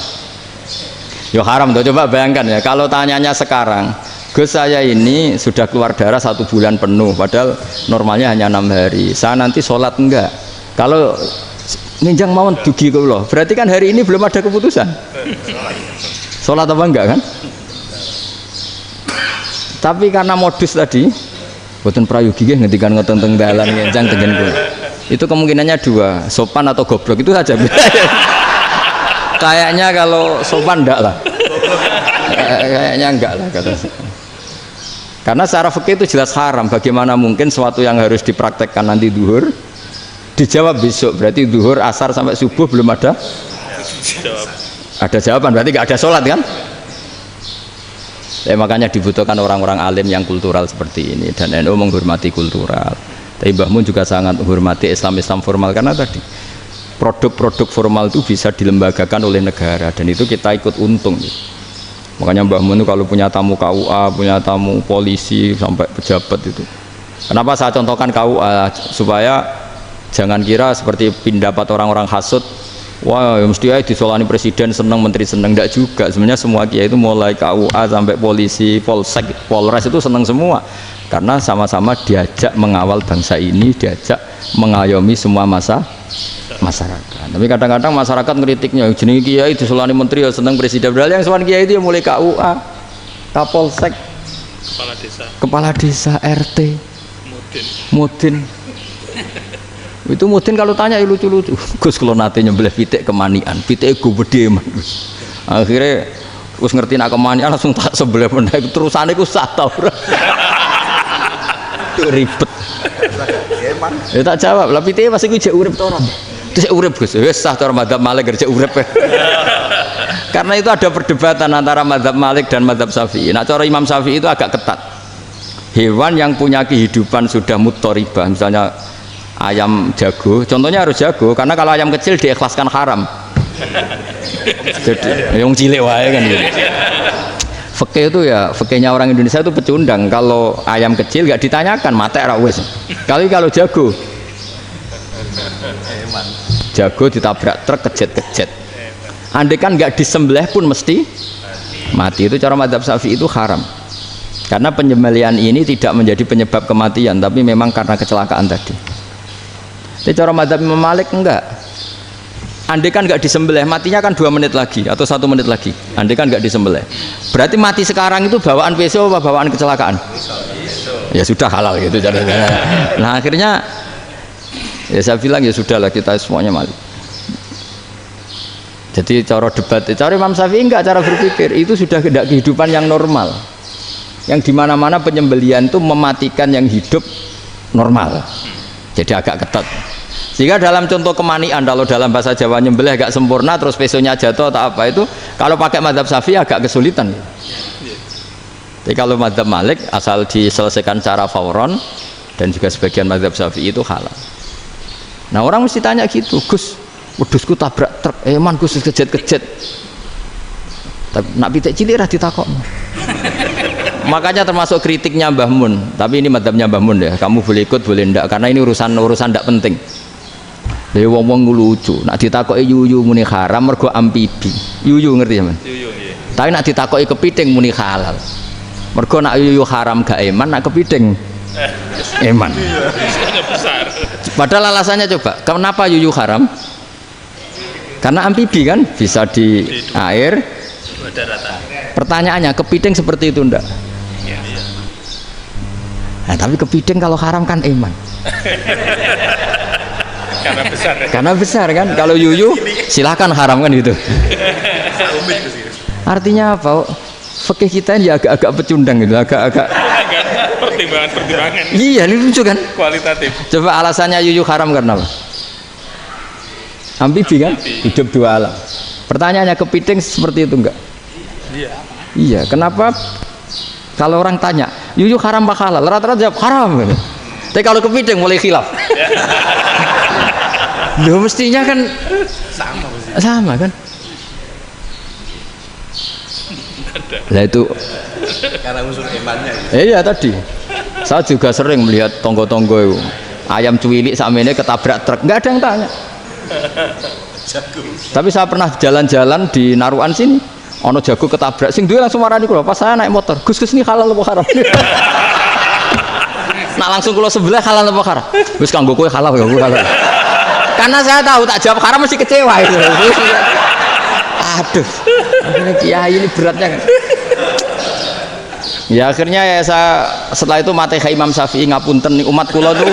Speaker 1: Ya haram tuh, coba bayangkan ya kalau tanyanya sekarang, Gus saya ini sudah keluar darah 1 bulan penuh, padahal normalnya hanya 6 hari. Saya nanti sholat enggak? Kalau ninjang mawon dugi kula. Berarti kan hari ini belum ada keputusan. Sholat apa enggak kan? Tapi karena modus tadi, boten prayogi nggih ngendikan ngoten teng dalan ninjang tengen kula. Itu kemungkinannya 2, sopan atau goblok itu saja. Kayaknya kalau sopan enggak lah. Kayaknya enggak lah kata saya. Karena secara fikih itu jelas haram. Bagaimana mungkin sesuatu yang harus dipraktekkan nanti duhur dijawab besok, berarti duhur, asar sampai subuh belum ada jawaban, berarti nggak ada sholat kan? Ya, makanya dibutuhkan orang-orang alim yang kultural seperti ini, dan NU menghormati kultural. Tapi Mbah Mun juga sangat menghormati Islam formal, karena tadi produk-produk formal itu bisa dilembagakan oleh negara, dan itu kita ikut untung. Makanya Mbah Mun itu kalau punya tamu KUA, punya tamu polisi sampai pejabat itu. Kenapa saya contohkan KUA? Supaya jangan kira seperti pendapat orang-orang hasud, wah mesti aja disolani presiden seneng, menteri seneng. Enggak juga, sebenarnya semua kiai itu mulai KUA sampai polisi, polsek, polres itu seneng semua, karena sama-sama diajak mengawal bangsa ini, diajak mengayomi semua masyarakat. Tapi kadang-kadang masyarakat ngeritiknya, jenenge kiai disolani menteri ya seneng, presiden, padahal yang sowan kiai itu ya mulai KUA, kapolsek, kepala desa, RT, mudin. Itu mudin kalau tanya ya lucu-lucu. Gus kalau nate nyembelih pitik kemanian, pitik gue gede man. Akhirnya Gus ngerti nak kemanian langsung tak sebelah meneh. Terusane ku sah ta ora. Ribet. Ya tak jawab, lah pitike pasti ku jek urip to ora. Terus urip Gus, wis sah cara madzhab Malik kerja urip. Karena itu ada perdebatan antara madzhab Malik dan madzhab Syafi'i. Nah cara Imam Syafi'i itu agak ketat. Hewan yang punya kehidupan sudah mutharibah, misalnya ayam jago, contohnya harus jago, karena kalau ayam kecil diikhlaskan haram. Jadi yang cilik wae kan gitu. Fikih itu ya, fikihnya orang Indonesia itu pecundang. Kalau ayam kecil nggak ditanyakan, mate ra wis. Kalau jago ditabrak truk kejet. Andai kan nggak disembelih pun mesti mati. Itu cara madzhab Syafi'i itu haram. Karena penyembelihan ini tidak menjadi penyebab kematian, tapi memang karena kecelakaan tadi. Tapi cara madzhab Imam Malik enggak. Andai kan enggak disembelih, matinya kan 2 menit lagi atau 1 menit lagi. Andai kan enggak disembelih, berarti mati sekarang itu bawaan pisau apa bawaan kecelakaan? Ya sudah halal gitu caranya. Nah akhirnya ya saya bilang ya sudahlah, kita semuanya Malik. Jadi cara debat, cara Imam Syafi'i enggak, cara berpikir itu sudah tidak kehidupan yang normal, yang dimana-mana penyembelihan itu mematikan yang hidup normal. Jadi agak ketat. Sehingga dalam contoh kemanian, kalau dalam bahasa Jawa nyembelih agak sempurna terus pesonya jatuh atau apa itu, kalau pakai madzhab Syafi'i agak kesulitan. Jadi kalau madzhab Malik asal diselesaikan secara fauron, dan juga sebagian madzhab Syafi'i itu halal. Nah orang mesti tanya gitu, Gus, wedhusku tabrak truk, man Gus kejet. Tapi nak pitik cilik ra ditakokno. Makanya termasuk kritiknya Mbah Mun, tapi ini madzhabnya Mbah Mun ya, kamu boleh ikut boleh ndak, karena ini urusan ndak penting. Dari wong-wong lucu, nak ditakoki yuyu muni haram mergo amfibi. Yuyu ngerti sampean? Yuyu nggih. Tapi nak ditakoki kepiting muni halal. Mergo nak yuyu haram gak eman, nak kepiting eman. Padahal alasannya coba, kenapa yuyu haram? Karena amfibi kan, bisa di air. Pertanyaannya, kepiting seperti itu ndak? Nah, tapi kepiting kalau haram kan eman. Karena besar kan. Kalau yuyu silahkan haram kan gitu. Artinya apa? fikih kita ini agak-agak pecundang gitu, agak-agak
Speaker 2: pertimbangan.
Speaker 1: Iya, ini lucu kan?
Speaker 2: Kualitatif.
Speaker 1: Coba alasannya yuyu haram karena apa? Amfibi kan? Hidup dua alam. Pertanyaannya kepiting seperti itu enggak?
Speaker 2: Iya.
Speaker 1: Iya, kenapa kalau orang tanya, yuyu haram apa halal? Rata-rata jawab haram. Tapi kalau kepiting mulai khilaf. Loh mestinya kan sama kan? Nah itu
Speaker 3: karena unsur imannya.
Speaker 1: Iya tadi. Saya juga sering melihat tonggo-tonggo itu. Ayam cuwilik sama ini ketabrak truk, nggak ada yang tanya. Tapi saya pernah jalan-jalan di Naruan sini, ono jago ketabrak, sing duwe langsung marani kula. Pas saya naik motor, Gus ini halal apa haram? Nah langsung kula sebelah halal apa haram? Gus kanggo kowe halal ya, halal. Karena saya tahu tak jawab haram mesti kecewa itu. Aduh, kiai ini beratnya kan. Ya akhirnya ya saya setelah itu Fatihah Imam Syafi'i ngapunten umat kula tuh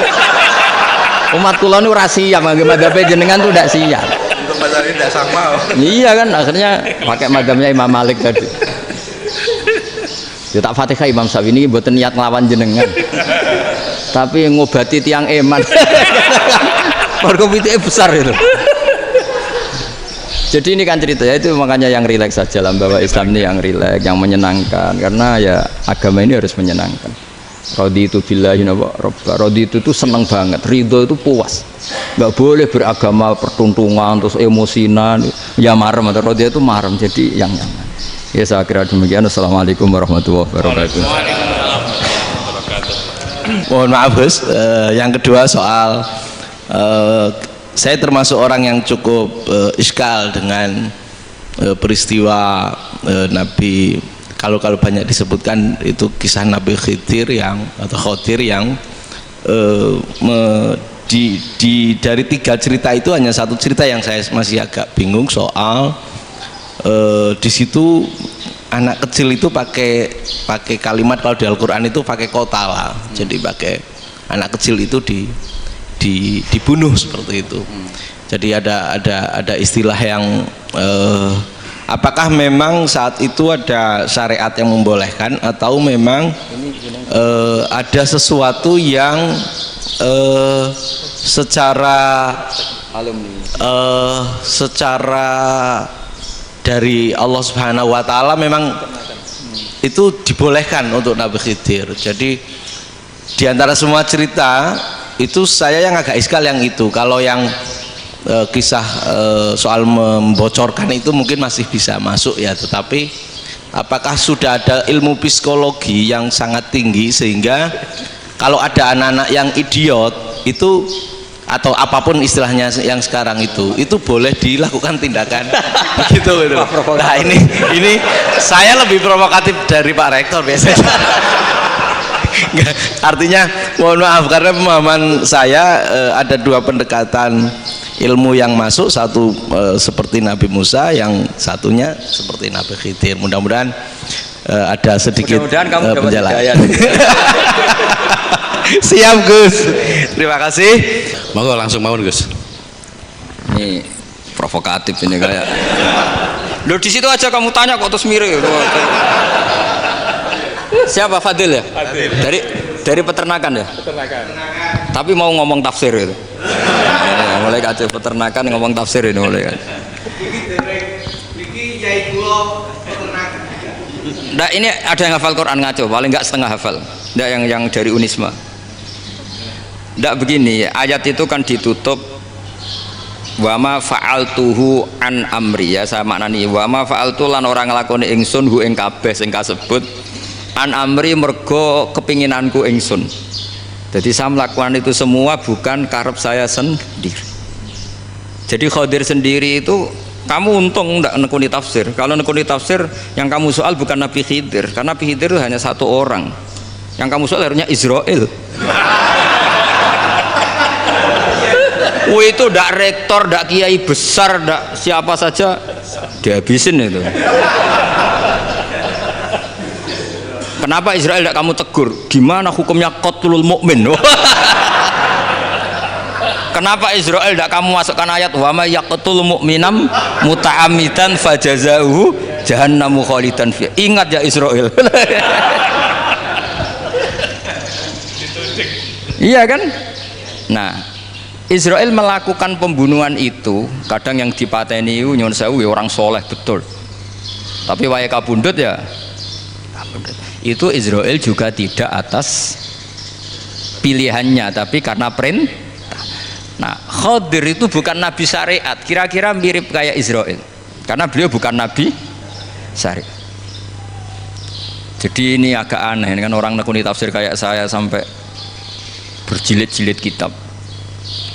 Speaker 1: rahasia madzhab jenengan tuh tidak siap.
Speaker 3: Untuk mazhab ini tidak sama.
Speaker 1: Iya kan akhirnya pakai madzhabnya Imam Malik tadi. Ya tak Fatihah Imam Syafi'i ini mboten niat nglawan jenengan. Tapi ngobati tiang eman. Mergo pitike besar itu. Jadi ini kan cerita ya, itu makanya yang rileks saja lah, bahwa Islam ini yang rileks, yang menyenangkan, karena ya agama ini harus menyenangkan. Raditu billahi robba, raditu itu seneng banget, ridho itu puas, nggak boleh beragama pertuntungan terus emosinan, ya marem atau raditu itu marem, jadi yang nyaman. Ya saya kira demikian. Assalamualaikum warahmatullahi wabarakatuh.
Speaker 3: Mohon maaf Gus, yang kedua soal saya termasuk orang yang cukup iskal dengan peristiwa Nabi, kalau banyak disebutkan itu kisah Nabi Khidir atau Khodir yang dari 3 cerita itu hanya 1 cerita yang saya masih agak bingung soal di situ anak kecil itu pakai kalimat, kalau di Al-Quran itu pakai kotala, jadi pakai anak kecil itu dibunuh seperti itu. Jadi ada istilah yang apakah memang saat itu ada syariat yang membolehkan atau memang ada sesuatu yang secara dari Allah Subhanahu wa taala memang itu dibolehkan untuk Nabi Khidir. Jadi di antara semua cerita itu saya yang agak iskal yang itu. Kalau yang kisah soal membocorkan itu mungkin masih bisa masuk ya, tetapi apakah sudah ada ilmu psikologi yang sangat tinggi sehingga kalau ada anak-anak yang idiot itu atau apapun istilahnya yang sekarang itu boleh dilakukan tindakan begitu gitu. Nah ini saya lebih provokatif dari Pak Rektor biasanya. Artinya mohon maaf karena pemahaman saya ada 2 pendekatan ilmu yang masuk, satu seperti Nabi Musa, yang satunya seperti Nabi Khidir. Mudah-mudahan ada sedikit penjelasan. Siap Gus, terima kasih. Monggo langsung mohon Gus.
Speaker 1: Ini provokatif ini kayak. Loh di situ aja kamu tanya kok terus mirip. Siapa Fadil ya? Fadil. Dari peternakan ya? Peternakan. Tapi mau ngomong tafsir itu. Mulai kacau peternakan ngomong tafsir ini mulai kan. Nah ini ada yang hafal Quran ngaco, paling enggak setengah hafal. Enggak yang dari Unisma. Enggak begini, ayat itu kan ditutup wa ma fa'altuhu an amri, ya saya maknani wa ma fa'altu lan orang nglakoni ingsun hu ing kabeh sing kasebut an amri mergo kepinginanku ingsun. Jadi saya melakukan itu semua bukan karep saya sendiri. Jadi Khodir sendiri itu kamu untung tidak nekuni tafsir. Kalau nekuni tafsir yang kamu soal bukan Nabi Khidir, karena Nabi Khidir itu hanya 1 orang. Yang kamu soal harusnya Israel. Itu tidak rektor, tidak kiai besar, tidak siapa saja dihabisin itu. Kenapa Israel tidak kamu tegur? Gimana hukumnya qatlul mukmin? Kenapa Israel tidak kamu masukkan ayat wa may yaqtul mu'minam muta'ammidan fajazauhu jahannamu khalidan fiha. Ingat ya Israel. Iya kan? Nah, Israel melakukan pembunuhan itu, kadang yang dipateni nyuwun sewu ya orang soleh betul. Tapi wae kabundut ya kabundut. Itu Israel juga tidak atas pilihannya, tapi karena perintah. Nah, Khadir itu bukan nabi syariat, kira-kira mirip kayak Israel. Karena beliau bukan nabi syariat. Jadi ini agak aneh, ini kan orang nekuni tafsir kayak saya sampai berjilid-jilid kitab.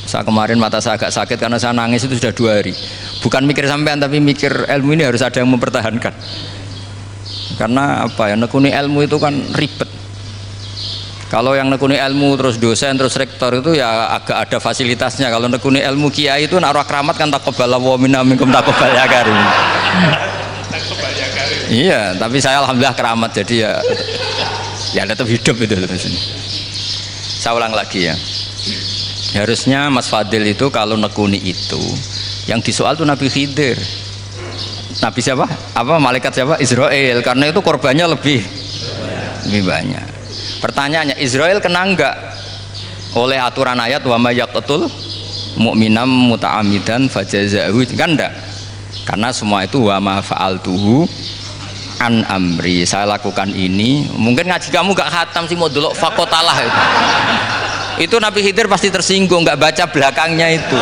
Speaker 1: Saya kemarin mata saya agak sakit karena saya nangis itu sudah 2 hari. Bukan mikir sampean tapi mikir ilmu ini harus ada yang mempertahankan. Karena apa ya, nekuni ilmu itu kan ribet. Kalau yang nekuni ilmu terus dosen terus rektor itu ya agak ada fasilitasnya. Kalau nekuni ilmu kiai itu naruh keramat kan taqabbalallahu minna minkum taqabbal ya karim. Iya, tapi saya alhamdulillah keramat jadi ya tetap hidup itu terus ini. Saya ulang lagi ya. Harusnya Mas Fadil itu kalau nekuni itu yang disoal tuh Nabi Khidir. Nabi siapa? Apa malaikat siapa? Israel. Karena itu korbannya lebih banyak. Pertanyaannya, Israel kena enggak oleh aturan ayat wa may yaqtul mu'minam muta'ammidan fajaza'uhu? Kan enggak. Karena semua itu wa ma fa'altuhu an amri. Saya lakukan ini. Mungkin ngaji kamu enggak khatam sih mau delok fakotalah itu. Itu Nabi Khidir pasti tersinggung, nggak baca belakangnya itu.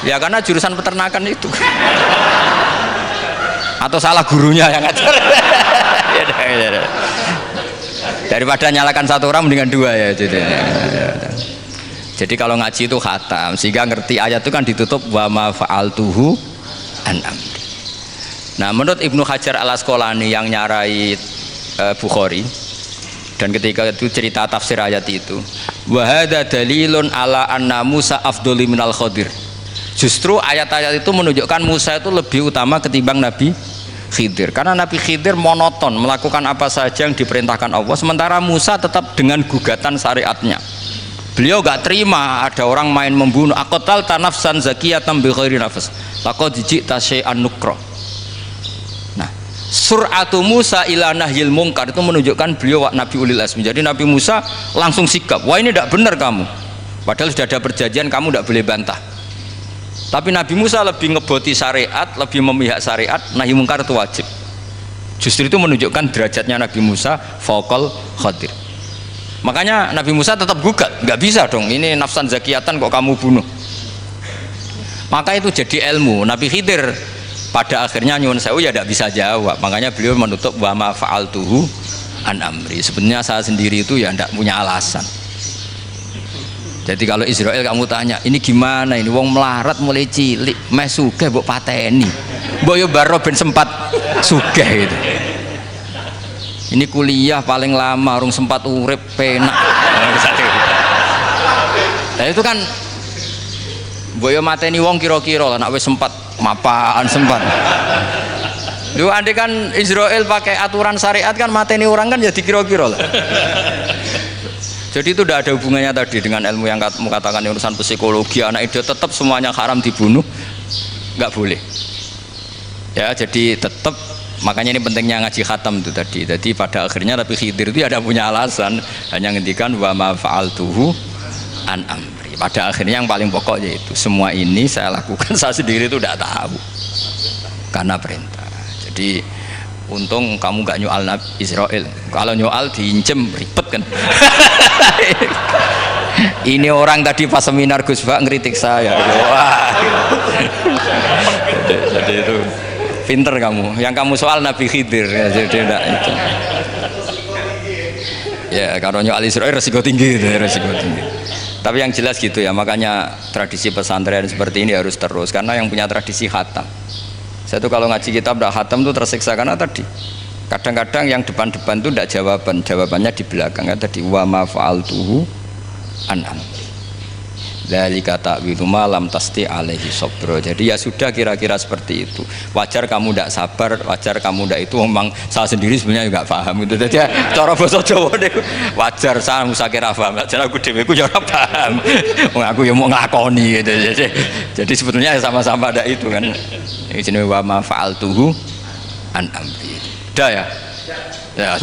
Speaker 1: Ya karena jurusan peternakan itu. Atau salah gurunya yang ngajar. Daripada nyalakan 1 orang mendingan 2 ya. Jadi kalau ngaji itu khatam, sehingga ngerti ayat itu kan ditutup wa ma fa'altuhu an amri. Nah, menurut Ibnu Hajar Al-Asqalani yang nyarai Bukhari, dan ketika itu cerita tafsir ayat itu, wa hadza dalilun ala anna Musa afdhali minal Khadir. Justru ayat-ayat itu menunjukkan Musa itu lebih utama ketimbang Nabi Khidir. Karena Nabi Khidir monoton melakukan apa saja yang diperintahkan Allah, sementara Musa tetap dengan gugatan syariatnya. Beliau gak terima ada orang main membunuh. Aqtal tanafsan zakiyatan bi ghairi nafs. Laqad ji'ta syai'an nukra. Sur'atu Musa ila nahyil mungkar itu menunjukkan beliau Nabi ulil azmi. Jadi Nabi Musa langsung sikap, wah ini tidak benar kamu, padahal sudah ada perjanjian, kamu tidak boleh bantah. Tapi Nabi Musa lebih ngeboti syariat, lebih memihak syariat, nahi mungkar itu wajib. Justru itu menunjukkan derajatnya Nabi Musa fauqal Khadir. Makanya Nabi Musa tetap gugat, nggak bisa dong ini nafsan zakiyatan kok kamu bunuh. Maka itu jadi ilmu. Nabi Khidir pada akhirnya nyuwun sewu ya tidak bisa jawab, makanya beliau menutup wa ma fa'altuhu an amri. Sebenarnya saya sendiri itu ya tidak punya alasan. Jadi kalau Israel kamu tanya ini gimana, ini wong melarat mulai cilik meh sugih mbok pateni, mbok yo baro ben sempat sugih itu. Ini kuliah paling lama urung sempat urip penak. Nah itu kan boyo mateni wong kira-kira lah, nak wis sempat mapaan sempat. Lu andai kan Israel pakai aturan syariat kan mateni orang kan jadi kira-kira lah. Jadi itu tidak ada hubungannya tadi dengan ilmu yang kamu katakan urusan psikologi, anak itu tetap semuanya haram dibunuh, nggak boleh. Ya jadi tetap, makanya ini pentingnya ngaji khatam itu tadi. Jadi pada akhirnya Nabi Khidir itu ada punya alasan, hanya ngendikan wa ma fa'altuhu an amri. Pada akhirnya yang paling pokok yaitu semua ini saya lakukan, saya sendiri itu tidak tahu karena perintah. Jadi untung kamu gak nyoal Nabi Israel. Kalau nyoal diincem ribet kan. Ini orang tadi pas seminar Gus Bak ngeritik saya. Wah. Jadi itu pinter kamu. Yang kamu soal Nabi Khidir ya, jadi enggak itu. Ya kalau nyoal Israel resiko tinggi itu, resiko tinggi. Tapi yang jelas gitu ya, makanya tradisi pesantren seperti ini harus terus, karena yang punya tradisi khatam. Saya tuh kalau ngaji kitab tidak khatam tuh tersiksa, karena tadi kadang-kadang yang depan-depan tuh tidak jawaban, jawabannya di belakang. Kan tadi wa ma fa'altuhu an amri dzalika ta'wilu ma lam tasti alaihi sabra. Jadi ya sudah, kira-kira seperti itu. Wajar kamu tidak sabar, wajar kamu tidak itu, memang saya sendiri sebenarnya juga paham itu. Jadi cara bahasa Jawa deh, wajar saya musakira paham, wajar aku dhewe ku ya ora paham. Aku ya mau ngakoni gitu. Jadi sebetulnya sama-sama ada itu kan. Ini jenenge wa ma fa'altuhu
Speaker 3: an amri. Dah ya? Ya,